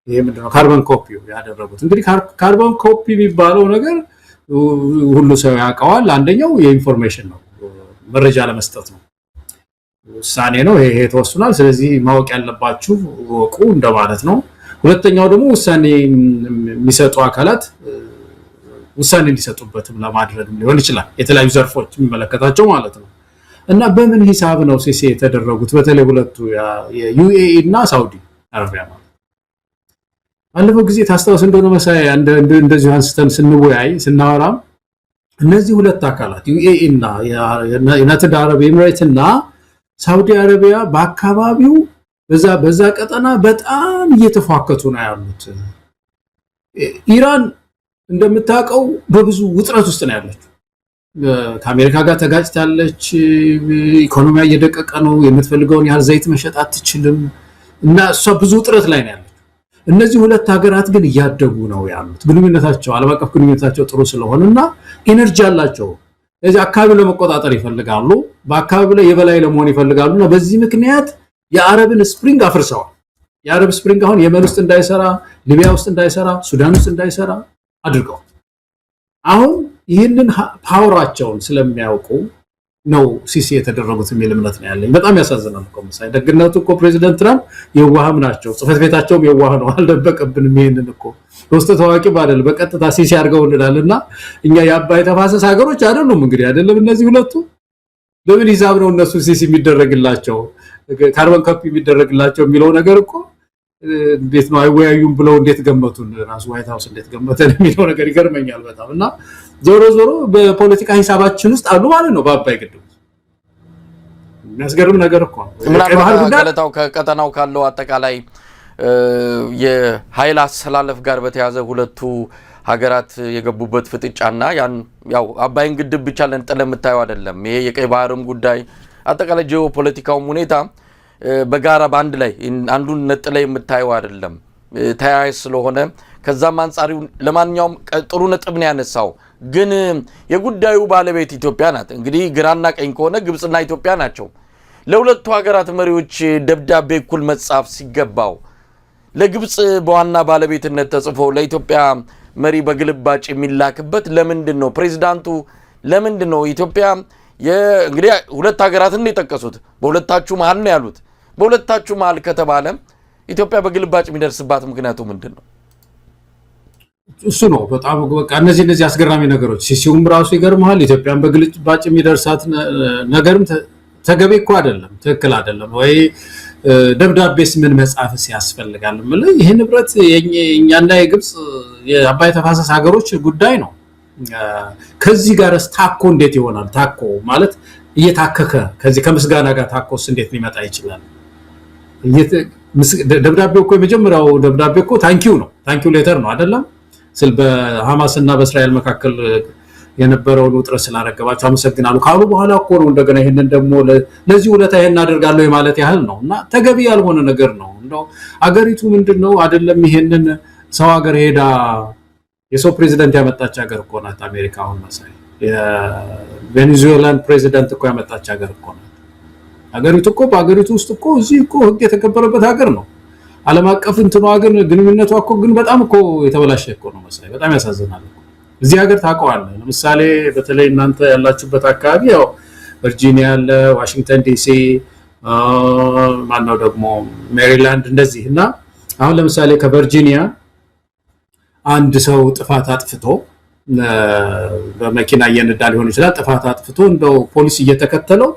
ይሄ ምንድነው ካርቦን ኮፒው ያደረጉት እንግዲህ ካርቦን ኮፒ የሚባለው ነገር ሁሉ ሰው ያውቀዋል አንደኛው የኢንፎርሜሽን ነው መረጃ ለመስጠት ነው ውሳኔ ነው ይሄ ተወስኗል ስለዚህ ማወቅ ያለባችሁ ወቁ እንደማለት ነው ሁለተኛው ደግሞ ውሳኔ የሚሰጡ አካላት ውሳኔ እንዲሰጡበትም ለማድረግ ሊሆን ይችላል የተለያዩ ዘርፎች የሚመለከታቸው ማለት ነው እና በምን ሂሳብ ነው ሲሲ የተደረጉት በተለይ ሁለቱ የዩኤኢ እና ሳውዲ አረቢያ ማለት አለፈው ጊዜ ታስታውስ እንደሆነ መሳይ እንደዚህ አንስተን ስንወያይ ስናወራ እነዚህ ሁለት አካላት ዩኤኢ እና ዩናይትድ አረብ ኤሚሬትስ እና ሳውዲ አረቢያ በአካባቢው በዛ ቀጠና በጣም እየተፋከቱ ነው ያሉት ኢራን እንደምታውቀው በብዙ ውጥረት ውስጥ ነው ያለችው ከአሜሪካ ጋር ተጋጭታለች ኢኮኖሚያ እየደቀቀ ነው የምትፈልገውን ያህል ዘይት መሸጥ አትችልም እና እሷ ብዙ ውጥረት ላይ ነው ያለችው እነዚህ ሁለት ሀገራት ግን እያደጉ ነው ያሉት ግንኙነታቸው ዓለም አቀፍ ግንኙነታቸው ጥሩ ስለሆነና ኢነርጂ አላቸው እዚህ አካባቢ ለመቆጣጠር ይፈልጋሉ በአካባቢ ላይ የበላይ ለመሆን ይፈልጋሉና በዚህ ምክንያት የአረብን ስፕሪንግ አፍርሰዋል የአረብ ስፕሪንግ አሁን የመን ውስጥ እንዳይሰራ ሊቢያ ውስጥ እንዳይሰራ ሱዳን ውስጥ እንዳይሰራ አድርገው አሁን ይህንን ፓወራቸውን ስለሚያውቁ ነው ሲሲ የተደረጉት የሚል እምነት ነው ያለኝ። በጣም ያሳዝናል እኮ መሳይ። ደግነቱ እኮ ፕሬዚደንት ትራምፕ የዋህም ናቸው። ጽፈት ቤታቸውም የዋህ ነው። አልደበቀብንም። ይሄንን እኮ ውስጥ ታዋቂ ባደል በቀጥታ ሲሲ አድርገውልናልና እኛ የአባይ ተፋሰስ ሀገሮች አይደሉም እንግዲህ አይደለም እነዚህ ሁለቱ ለምን ሂሳብ ነው እነሱ ሲሲ የሚደረግላቸው ካርበን ካፕ የሚደረግላቸው የሚለው ነገር እኮ እንዴት ነው አይወያዩም ብለው እንዴት ገመቱን ራሱ ዋይት ሃውስ እንዴት ገመተን የሚለው ነገር ይገርመኛል በጣም። እና ዞሮ ዞሮ በፖለቲካ ሂሳባችን ውስጥ አሉ ማለት ነው በአባይ ግድብ። የሚያስገርም ነገር እኮ ምናልባት ገለታው ከቀጠናው ካለው አጠቃላይ የኃይል አሰላለፍ ጋር በተያዘ ሁለቱ ሀገራት የገቡበት ፍጥጫና ያን ያው አባይን ግድብ ብቻ ለንጠለ የምታየው አይደለም። ይሄ የቀይ ባህርም ጉዳይ አጠቃላይ ጂኦፖለቲካው ሁኔታ በጋራ ባንድ ላይ አንዱን ነጥለ የምታየው አይደለም። ተያያዥ ስለሆነ ከዛም አንፃር ለማንኛውም ጥሩ ነጥብ ነው ያነሳው። ግን የጉዳዩ ባለቤት ኢትዮጵያ ናት። እንግዲህ ግራና ቀኝ ከሆነ ግብጽና ኢትዮጵያ ናቸው። ለሁለቱ ሀገራት መሪዎች ደብዳቤ እኩል መጻፍ ሲገባው ለግብጽ በዋና ባለቤትነት ተጽፎ ለኢትዮጵያ መሪ በግልባጭ የሚላክበት ለምንድን ነው? ፕሬዝዳንቱ ለምንድን ነው ኢትዮጵያ እንግዲህ ሁለት ሀገራትን ነው የጠቀሱት። በሁለታችሁ መሃል ነው ያሉት። በሁለታችሁ መሃል ከተባለ ኢትዮጵያ በግልባጭ የሚደርስባት ምክንያቱ ምንድን ነው? እሱ ነው በጣም በቃ እነዚህ አስገራሚ ነገሮች ሲሲውም ራሱ ይገርማል። ኢትዮጵያን በግልባጭ የሚደርሳት ነገርም ተገቢ እኮ አይደለም፣ ትክክል አይደለም ወይ? ደብዳቤስ ምን መጻፍስ ያስፈልጋል? ማለት ይሄ ንብረት የኛና የግብጽ የአባይ ተፋሰስ ሀገሮች ጉዳይ ነው። ከዚህ ጋር ታኮ እንዴት ይሆናል? ታኮ ማለት እየታከከ ከዚህ ከምስጋና ጋር ታኮስ እንዴት ሊመጣ ይችላል? ደብዳቤው እኮ የመጀመሪያው ደብዳቤ እኮ ታንኪው ነው፣ ታንኪው ሌተር ነው አይደለም? ስለ በሐማስና በእስራኤል መካከል የነበረውን ውጥረት ስላረገባቸው አመሰግናለሁ ካሉ በኋላ እኮ ነው እንደገና ይሄንን ደግሞ ለዚህ ውለታ ይሄን አደርጋለሁ ማለት ያህል ነው። እና ተገቢ ያልሆነ ነገር ነው። እንደው አገሪቱ ምንድነው አይደለም ይሄንን ሰው ሀገር ሄዳ የሰው ፕሬዚደንት ያመጣች ሀገር እኮ ናት አሜሪካ። አሁን መሳይ የቬኔዙዌላን ፕሬዚደንት እኮ ያመጣች ሀገር እኮ ናት። አገሪቱ እኮ በአገሪቱ ውስጥ እኮ እዚህ እኮ ህግ የተከበረበት ሀገር ነው። ዓለም አቀፍ እንትኗ ግን ግንኙነቷ እኮ ግን በጣም እኮ የተበላሸ እኮ ነው መሳይ። በጣም ያሳዝናል። እዚህ ሀገር ታውቀዋለህ። ለምሳሌ በተለይ እናንተ ያላችሁበት አካባቢ ያው ቨርጂኒያ አለ፣ ዋሽንግተን ዲሲ ማነው ደግሞ ሜሪላንድ እንደዚህ እና አሁን ለምሳሌ ከቨርጂኒያ አንድ ሰው ጥፋት አጥፍቶ በመኪና እየነዳ ሊሆን ይችላል። ጥፋት አጥፍቶ እንደው ፖሊስ እየተከተለው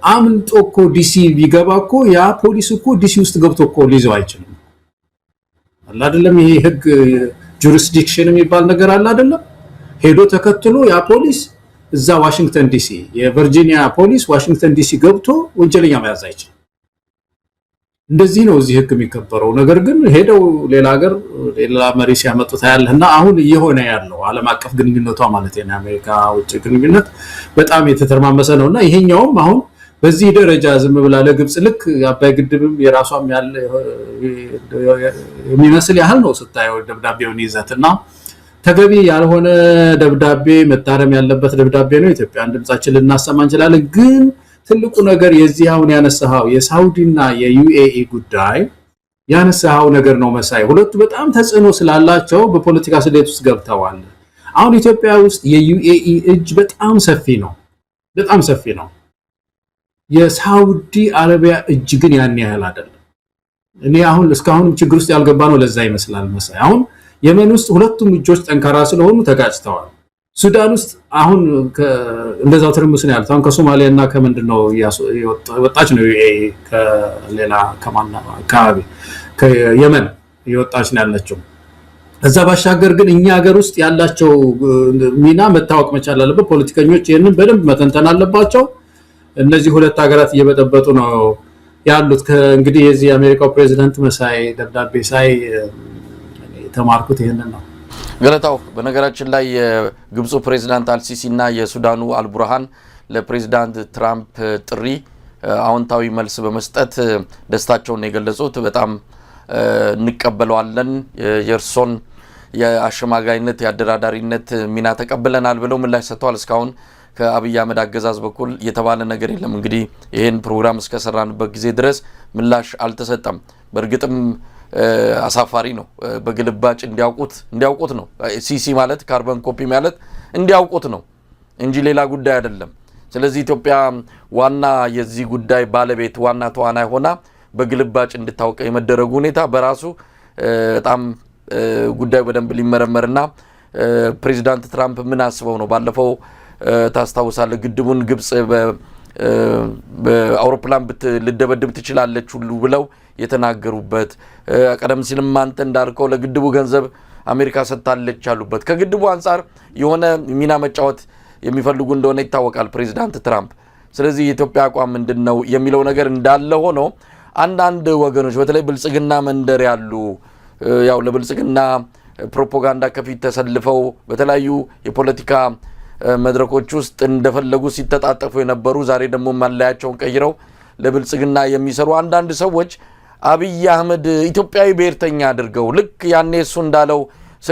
አምልጦ እኮ ዲሲ ቢገባ እኮ ያ ፖሊስ እኮ ዲሲ ውስጥ ገብቶ እኮ ሊይዘው አይችልም። አይደለም ይሄ ህግ ጁሪስዲክሽን የሚባል ነገር አለ አይደለም? ሄዶ ተከትሎ ያ ፖሊስ እዛ ዋሽንግተን ዲሲ የቨርጂኒያ ፖሊስ ዋሽንግተን ዲሲ ገብቶ ወንጀለኛ መያዝ አይችልም። እንደዚህ ነው እዚህ ህግ የሚከበረው። ነገር ግን ሄደው ሌላ ሀገር ሌላ መሪ ሲያመጡ ታያለህና አሁን እየሆነ ያለው ዓለም አቀፍ ግንኙነቷ ማለት ነው የአሜሪካ ውጭ ግንኙነት በጣም የተተርማመሰ ነውና ይሄኛውም አሁን በዚህ ደረጃ ዝም ብላ ለግብጽ ልክ አባይ ግድብም የራሷም ያለ የሚመስል ያህል ነው ስታየው ደብዳቤውን ይዘትና ተገቢ ያልሆነ ደብዳቤ መታረም ያለበት ደብዳቤ ነው። ኢትዮጵያን ድምጻችን ልናሰማ እንችላለን። ግን ትልቁ ነገር የዚህ አሁን ያነሳው የሳውዲና የዩኤኢ ጉዳይ ያነሳው ነገር ነው መሳይ። ሁለቱ በጣም ተጽዕኖ ስላላቸው በፖለቲካ ስሌት ውስጥ ገብተዋል። አሁን ኢትዮጵያ ውስጥ የዩኤኢ እጅ በጣም ሰፊ ነው፣ በጣም ሰፊ ነው። የሳውዲ አረቢያ እጅ ግን ያን ያህል አይደለም። እኔ አሁን እስካሁን ችግር ውስጥ ያልገባ ነው ለዛ ይመስላል መሳይ። አሁን የመን ውስጥ ሁለቱም እጆች ጠንካራ ስለሆኑ ተጋጭተዋል። ሱዳን ውስጥ አሁን እንደዛው ትርምስ ነው ያለው። አሁን ከሶማሊያና ከምንድነው የወጣች ነው ከሌላ ከማና አካባቢ ከየመን የወጣች ነው ያለችው። እዛ ባሻገር ግን እኛ ሀገር ውስጥ ያላቸው ሚና መታወቅ መቻል አለበት። ፖለቲከኞች ይሄንን በደንብ መተንተን አለባቸው። እነዚህ ሁለት ሀገራት እየበጠበጡ ነው ያሉት። እንግዲህ የዚህ የአሜሪካው ፕሬዚደንት መሳይ ደብዳቤ ሳይ ተማርኩት ይሄንን ነው። ገለታው በነገራችን ላይ የግብፁ ፕሬዚዳንት አልሲሲ እና የሱዳኑ አልቡርሃን ለፕሬዚዳንት ትራምፕ ጥሪ አዎንታዊ መልስ በመስጠት ደስታቸውን የገለጹት በጣም እንቀበለዋለን፣ የእርሶን የአሸማጋይነት የአደራዳሪነት ሚና ተቀብለናል ብለው ምላሽ ሰጥተዋል። እስካሁን ከአብይ አህመድ አገዛዝ በኩል የተባለ ነገር የለም። እንግዲህ ይሄን ፕሮግራም እስከሰራንበት ጊዜ ድረስ ምላሽ አልተሰጠም። በእርግጥም አሳፋሪ ነው። በግልባጭ እንዲያውቁት ነው። ሲሲ ማለት ካርበን ኮፒ ማለት እንዲያውቁት ነው እንጂ ሌላ ጉዳይ አይደለም። ስለዚህ ኢትዮጵያ ዋና የዚህ ጉዳይ ባለቤት ዋና ተዋናይ ሆና በግልባጭ እንድታውቅ የመደረጉ ሁኔታ በራሱ በጣም ጉዳይ በደንብ ሊመረመርና ፕሬዚዳንት ትራምፕ ምን አስበው ነው ባለፈው ታስታውሳለህ ግድቡን ግብጽ በአውሮፕላን ልደበድብ ትችላለች ሁሉ ብለው የተናገሩበት ቀደም ሲልም አንተ እንዳልከው ለግድቡ ገንዘብ አሜሪካ ሰጥታለች ያሉበት ከግድቡ አንፃር የሆነ ሚና መጫወት የሚፈልጉ እንደሆነ ይታወቃል ፕሬዚዳንት ትራምፕ። ስለዚህ የኢትዮጵያ አቋም ምንድነው የሚለው ነገር እንዳለ ሆኖ አንዳንድ ወገኖች በተለይ ብልጽግና መንደር ያሉ ያው ለብልጽግና ፕሮፓጋንዳ ከፊት ተሰልፈው በተለያዩ የፖለቲካ መድረኮች ውስጥ እንደፈለጉ ሲተጣጠፉ የነበሩ ዛሬ ደግሞ ማለያቸውን ቀይረው ለብልጽግና የሚሰሩ አንዳንድ ሰዎች አብይ አህመድ ኢትዮጵያዊ ብሔርተኛ አድርገው ልክ ያኔ እሱ እንዳለው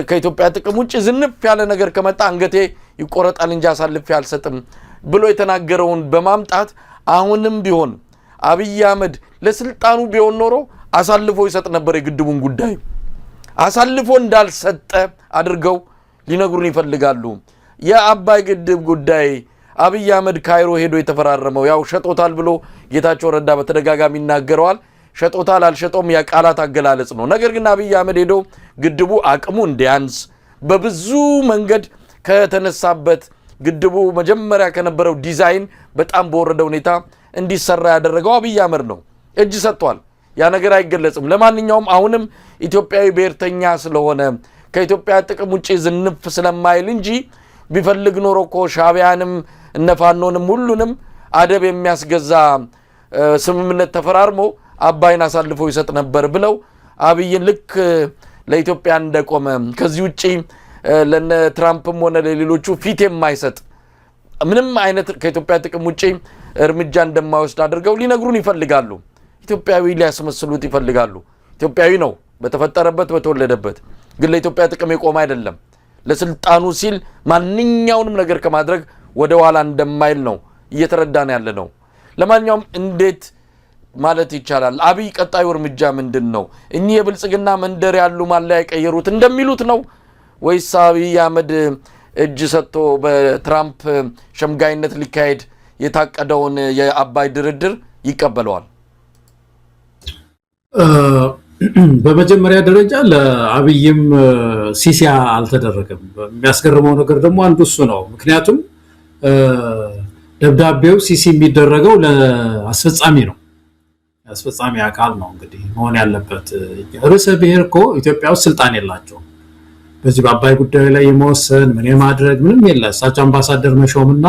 ከኢትዮጵያ ጥቅም ውጪ ዝንፍ ያለ ነገር ከመጣ አንገቴ ይቆረጣል እንጂ አሳልፌ አልሰጥም ብሎ የተናገረውን በማምጣት አሁንም ቢሆን አብይ አህመድ ለስልጣኑ ቢሆን ኖሮ አሳልፎ ይሰጥ ነበር የግድቡን ጉዳይ አሳልፎ እንዳልሰጠ አድርገው ሊነግሩን ይፈልጋሉ። የአባይ ግድብ ጉዳይ አብይ አህመድ ካይሮ ሄዶ የተፈራረመው ያው ሸጦታል ብሎ ጌታቸው ረዳ በተደጋጋሚ ይናገራል። ሸጦታል አልሸጦም የቃላት አገላለጽ ነው። ነገር ግን አብይ አህመድ ሄዶ ግድቡ አቅሙ እንዲያንስ በብዙ መንገድ ከተነሳበት ግድቡ መጀመሪያ ከነበረው ዲዛይን በጣም በወረደ ሁኔታ እንዲሰራ ያደረገው አብይ አህመድ ነው። እጅ ሰጥቷል። ያ ነገር አይገለጽም። ለማንኛውም አሁንም ኢትዮጵያዊ ብሔርተኛ ስለሆነ ከኢትዮጵያ ጥቅም ውጪ ዝንፍ ስለማይል እንጂ ቢፈልግ ኖሮ እኮ ሻዕቢያንም እነፋኖንም ሁሉንም አደብ የሚያስገዛ ስምምነት ተፈራርሞ አባይን አሳልፎ ይሰጥ ነበር ብለው አብይን ልክ ለኢትዮጵያ እንደቆመ ከዚህ ውጪ ለነ ትራምፕም ሆነ ለሌሎቹ ፊት የማይሰጥ ምንም አይነት ከኢትዮጵያ ጥቅም ውጪ እርምጃ እንደማይወስድ አድርገው ሊነግሩን ይፈልጋሉ። ኢትዮጵያዊ ሊያስመስሉት ይፈልጋሉ። ኢትዮጵያዊ ነው በተፈጠረበት በተወለደበት፣ ግን ለኢትዮጵያ ጥቅም የቆመ አይደለም። ለስልጣኑ ሲል ማንኛውንም ነገር ከማድረግ ወደ ኋላ እንደማይል ነው እየተረዳን ያለ ነው። ለማንኛውም እንዴት ማለት ይቻላል አብይ ቀጣዩ እርምጃ ምንድነው? እኚህ የብልጽግና መንደር ያሉ ማለያ የቀየሩት እንደሚሉት ነው ወይስ አብይ አህመድ እጅ ሰጥቶ በትራምፕ ሸምጋይነት ሊካሄድ የታቀደውን የአባይ ድርድር ይቀበለዋል? በመጀመሪያ ደረጃ ለአብይም ሲሲያ አልተደረገም። የሚያስገርመው ነገር ደግሞ አንዱ እሱ ነው። ምክንያቱም ደብዳቤው ሲሲ የሚደረገው ለአስፈጻሚ ነው፣ አስፈጻሚ አካል ነው እንግዲህ መሆን ያለበት። ርዕሰ ብሔር እኮ ኢትዮጵያ ውስጥ ስልጣን የላቸውም በዚህ በአባይ ጉዳይ ላይ የመወሰን ምን የማድረግ ምንም የለ። እሳቸው አምባሳደር መሾምና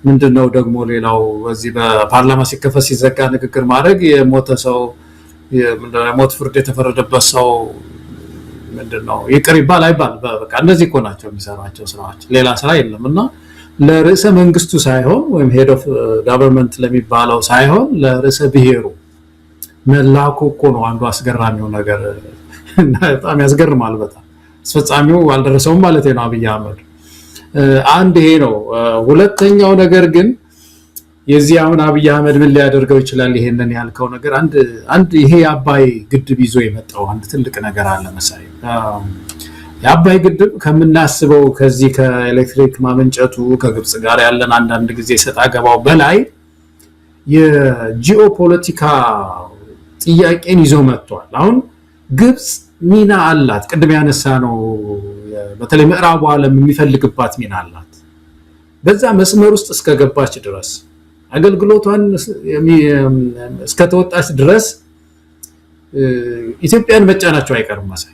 ምንድነው ደግሞ ሌላው በዚህ በፓርላማ ሲከፈት ሲዘጋ ንግግር ማድረግ የሞተ ሰው የሞት ፍርድ የተፈረደበት ሰው ምንድነው ይቅር ይባል አይባል በቃ እንደዚህ እኮ ናቸው የሚሰራቸው ስራዎች፣ ሌላ ስራ የለምና ለርዕሰ መንግስቱ ሳይሆን ወይም ሄድ ኦፍ ጋቨርንመንት ለሚባለው ሳይሆን ለርዕሰ ብሔሩ መላኩ እኮ ነው አንዱ አስገራሚው ነገር። በጣም ያስገርማል። በጣም አስፈጻሚው አልደረሰውም ማለት ነው አብይ አህመድ። አንድ ይሄ ነው። ሁለተኛው ነገር ግን የዚህ አሁን አብይ አህመድ ምን ሊያደርገው ይችላል? ይሄንን ያልከው ነገር አንድ ይሄ አባይ ግድብ ይዞ የመጣው አንድ ትልቅ ነገር አለ መሳይ። የአባይ ግድብ ከምናስበው ከዚህ ከኤሌክትሪክ ማመንጨቱ ከግብጽ ጋር ያለን አንዳንድ ጊዜ ሰጣ ገባው በላይ የጂኦፖለቲካ ጥያቄን ይዞ መጥቷል። አሁን ግብጽ ሚና አላት። ቅድም ያነሳ ነው በተለይ ምዕራቡ ዓለም የሚፈልግባት ሚና አላት። በዛ መስመር ውስጥ እስከገባች ድረስ አገልግሎቷን እስከተወጣች ድረስ ኢትዮጵያን መጫናቸው አይቀርም መሳይ።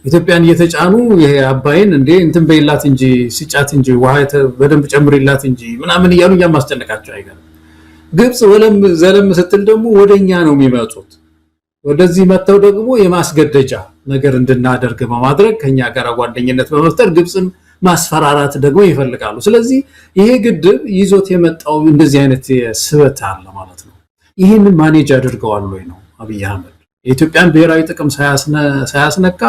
ኢትዮጵያን እየተጫኑ ይሄ አባይን እንደ እንትን በይላት እንጂ ሲጫት እንጂ ውሃ በደንብ ጨምሪላት እንጂ ምናምን እያሉ ያማስጨነቃቸው አይቀርም። ግብጽ ዘለም ስትል ደግሞ ወደኛ ነው የሚመጡት። ወደዚህ መተው ደግሞ የማስገደጃ ነገር እንድናደርግ በማድረግ ከኛ ጋር ጓደኝነት በመፍጠር ግብጽን ማስፈራራት ደግሞ ይፈልጋሉ። ስለዚህ ይሄ ግድብ ይዞት የመጣው እንደዚህ አይነት ስበት አለ ማለት ነው። ይሄንን ማኔጅ አድርገዋል ወይ ነው አብይ አህመድ? የኢትዮጵያን ብሔራዊ ጥቅም ሳያስነካ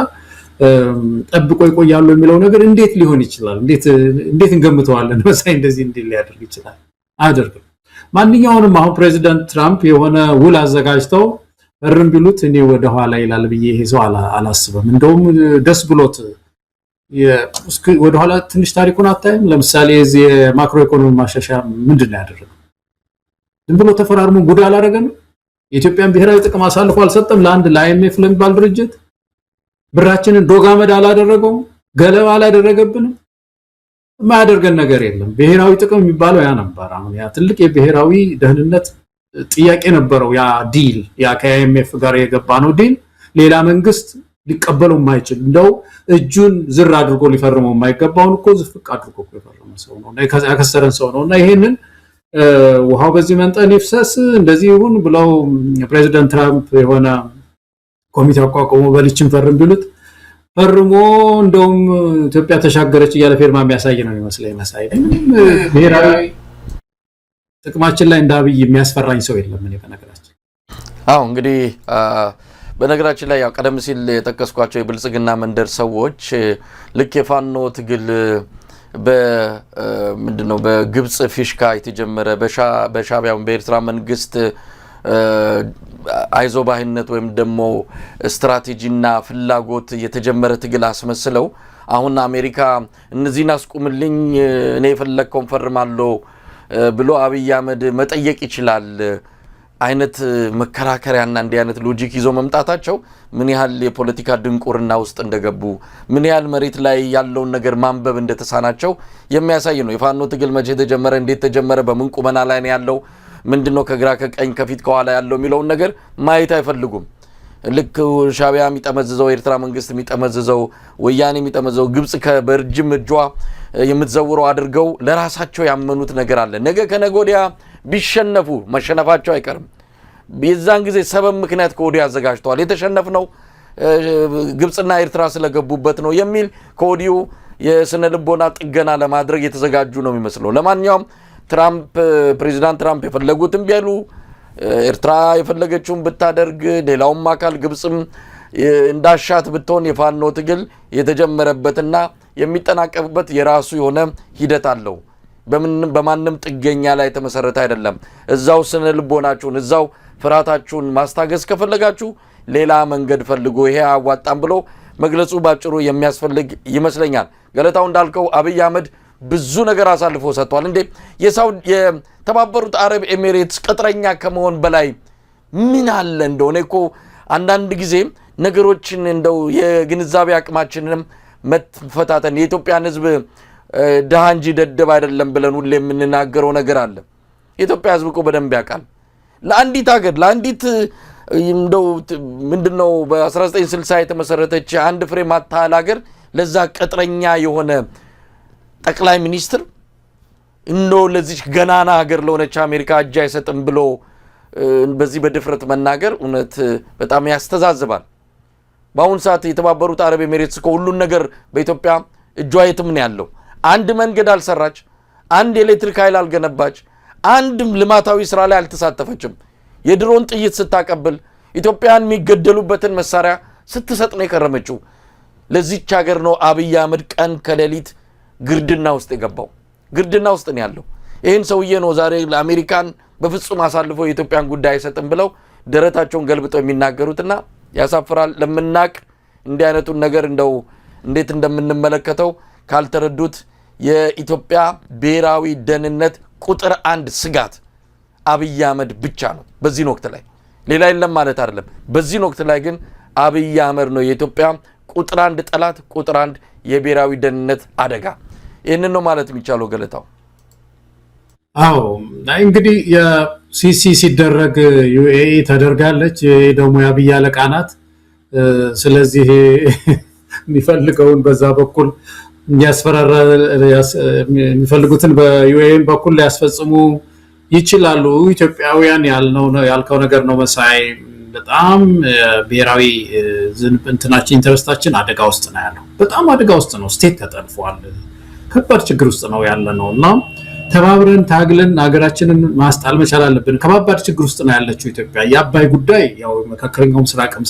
ጠብቆ ይቆያሉ የሚለው ነገር እንዴት ሊሆን ይችላል? እንዴት እንገምተዋለን? መሳይ እንደዚህ ሊያደርግ ይችላል? አያደርግም። ማንኛውንም አሁን ፕሬዚዳንት ትራምፕ የሆነ ውል አዘጋጅተው እርም ቢሉት እኔ ወደ ኋላ ይላል ብዬ ይሄ ሰው አላስብም። እንደውም ደስ ብሎት ወደ ኋላ ትንሽ ታሪኩን አታይም? ለምሳሌ እዚህ የማክሮ ኢኮኖሚ ማሻሻያ ምንድነው ያደረገው? ዝም ብሎ ተፈራርሞ ጉድ አላደረገም። የኢትዮጵያን ብሔራዊ ጥቅም አሳልፎ አልሰጠም ለአንድ ለአይኤምኤፍ ለሚባል ድርጅት። ብራችንን ዶጋመድ አላደረገው፣ ገለባ አላደረገብንም። የማያደርገን ነገር የለም። ብሔራዊ ጥቅም የሚባለው ያ ነበር። አሁን ያ ትልቅ የብሔራዊ ደህንነት ጥያቄ ነበረው። ያ ዲል ያ ከአይኤምኤፍ ጋር የገባ ነው ዲል ሌላ መንግስት ሊቀበለው የማይችል እንደው እጁን ዝር አድርጎ ሊፈርመው የማይገባውን እኮ ዝፍቅ አድርጎ የፈረመ ሰው ነው እና ያከሰረን ሰው ነውና ይሄንን ውሃው በዚህ መንጠን ይፍሰስ እንደዚህ ይሁን ብለው ፕሬዚደንት ትራምፕ የሆነ ኮሚቴ አቋቁሞ በልችን ፈርም ቢሉት ፈርሞ እንደውም ኢትዮጵያ ተሻገረች እያለ ፌርማ የሚያሳይ ነው የሚመስለኝ። መሳይ ብሔራዊ ጥቅማችን ላይ እንዳብይ የሚያስፈራኝ ሰው የለም። እኔ በነገራችን እንግዲህ በነገራችን ላይ ያው ቀደም ሲል የጠቀስኳቸው የብልጽግና መንደር ሰዎች ልክ የፋኖ ትግል በምንድነው በግብጽ ፊሽካ የተጀመረ በሻዕቢያው በኤርትራ መንግስት አይዞባህነት ወይም ደግሞ ስትራቴጂና ፍላጎት የተጀመረ ትግል አስመስለው አሁን አሜሪካ እነዚህን አስቁምልኝ እኔ የፈለግከውን ፈርማለሁ ብሎ አብይ አህመድ መጠየቅ ይችላል አይነት መከራከሪያና እንዲህ አይነት ሎጂክ ይዞ መምጣታቸው ምን ያህል የፖለቲካ ድንቁርና ውስጥ እንደገቡ ምን ያህል መሬት ላይ ያለውን ነገር ማንበብ እንደተሳናቸው የሚያሳይ ነው። የፋኖ ትግል መቼ ተጀመረ፣ እንዴት ተጀመረ፣ በምን ቁመና ላይ ነው ያለው፣ ምንድነው ከግራ ከቀኝ ከፊት ከኋላ ያለው የሚለውን ነገር ማየት አይፈልጉም። ልክ ሻዕቢያ የሚጠመዝዘው ኤርትራ መንግስት የሚጠመዝዘው ወያኔ የሚጠመዝዘው ግብጽ ከበርጅም እጇ የምትዘውረው አድርገው ለራሳቸው ያመኑት ነገር አለ። ነገ ከነገ ወዲያ ቢሸነፉ መሸነፋቸው አይቀርም። በዛን ጊዜ ሰበብ ምክንያት ከወዲያ አዘጋጅተዋል። የተሸነፍነው ግብጽና ኤርትራ ስለገቡበት ነው የሚል ከወዲሁ የስነ ልቦና ጥገና ለማድረግ የተዘጋጁ ነው የሚመስለው። ለማንኛውም ፕሬዚዳንት ትራምፕ የፈለጉትን ቢያሉ ኤርትራ የፈለገችውን ብታደርግ ሌላውም አካል ግብጽም እንዳሻት ብትሆን የፋኖ ትግል የተጀመረበትና የሚጠናቀፍበት የራሱ የሆነ ሂደት አለው። በማንም ጥገኛ ላይ ተመሰረተ አይደለም። እዛው ስነ ልቦናችሁን እዛው ፍራታችሁን ማስታገስ ከፈለጋችሁ ሌላ መንገድ ፈልጎ ይሄ አዋጣም ብሎ መግለጹ ባጭሩ የሚያስፈልግ ይመስለኛል። ገለታው እንዳልከው አብይ አህመድ ብዙ ነገር አሳልፎ ሰጥቷል። እንዴ የተባበሩት አረብ ኤሚሬትስ ቅጥረኛ ከመሆን በላይ ምን አለ? እንደሆነ እኮ አንዳንድ ጊዜ ነገሮችን እንደው የግንዛቤ አቅማችንንም መፈታተን የኢትዮጵያን ህዝብ ደሃ እንጂ ደደብ አይደለም ብለን ሁሌ የምንናገረው ነገር አለ። የኢትዮጵያ ህዝብ እኮ በደንብ ያውቃል። ለአንዲት ሀገር ለአንዲት እንደው ምንድነው በ1960 የተመሰረተች አንድ ፍሬ ማታል ሀገር ለዛ ቅጥረኛ የሆነ ጠቅላይ ሚኒስትር እንደው ለዚህ ገናና ሀገር ለሆነች አሜሪካ እጅ አይሰጥም ብሎ በዚህ በድፍረት መናገር እውነት በጣም ያስተዛዝባል። በአሁን ሰዓት የተባበሩት አረብ ኤሚሬትስ እኮ ሁሉን ነገር በኢትዮጵያ እጇ የትም ነው ያለው። አንድ መንገድ አልሰራች፣ አንድ ኤሌክትሪክ ኃይል አልገነባች፣ አንድም ልማታዊ ስራ ላይ አልተሳተፈችም። የድሮን ጥይት ስታቀብል ኢትዮጵያን የሚገደሉበትን መሳሪያ ስትሰጥ ነው የከረመችው። ለዚህች ሀገር ነው አብይ አህመድ ቀን ከሌሊት ግርድና ውስጥ የገባው። ግርድና ውስጥ ነው ያለው። ይህን ሰውዬ ነው ዛሬ ለአሜሪካን በፍጹም አሳልፎ የኢትዮጵያን ጉዳይ አይሰጥም ብለው ደረታቸውን ገልብጠው የሚናገሩትና ያሳፍራል። ለምናቅ እንዲህ አይነቱን ነገር እንደው እንዴት እንደምንመለከተው ካልተረዱት የኢትዮጵያ ብሔራዊ ደህንነት ቁጥር 1 ስጋት አብይ አህመድ ብቻ ነው። በዚህ ወቅት ላይ ሌላ የለም ማለት አይደለም። በዚህ ወቅት ላይ ግን አብይ አህመድ ነው የኢትዮጵያ ቁጥር 1 ጠላት፣ ቁጥር 1 የብሔራዊ ደህንነት አደጋ። ይህንን ነው ማለት የሚቻለው ገለታው። እንግዲህ የሲሲ ሲደረግ ዩኤኢ ተደርጋለች። ይሄ ደግሞ የአብይ አለቃ ናት። ስለዚህ የሚፈልገውን በዛ በኩል እንዲያስፈራራ የሚፈልጉትን በዩኤኢ በኩል ሊያስፈጽሙ ይችላሉ። ኢትዮጵያውያን ያልከው ነገር ነው መሳይ። በጣም ብሔራዊ እንትናችን ኢንተረስታችን አደጋ ውስጥ ነው ያለው። በጣም አደጋ ውስጥ ነው። ስቴት ተጠልፏል። ከባድ ችግር ውስጥ ነው ያለ ነው እና ተባብረን ታግለን ሀገራችንን ማስጣል መቻል አለብን። ከባድ ችግር ውስጥ ነው ያለችው ኢትዮጵያ። የአባይ ጉዳይ ያው መካከለኛው ምስራቅም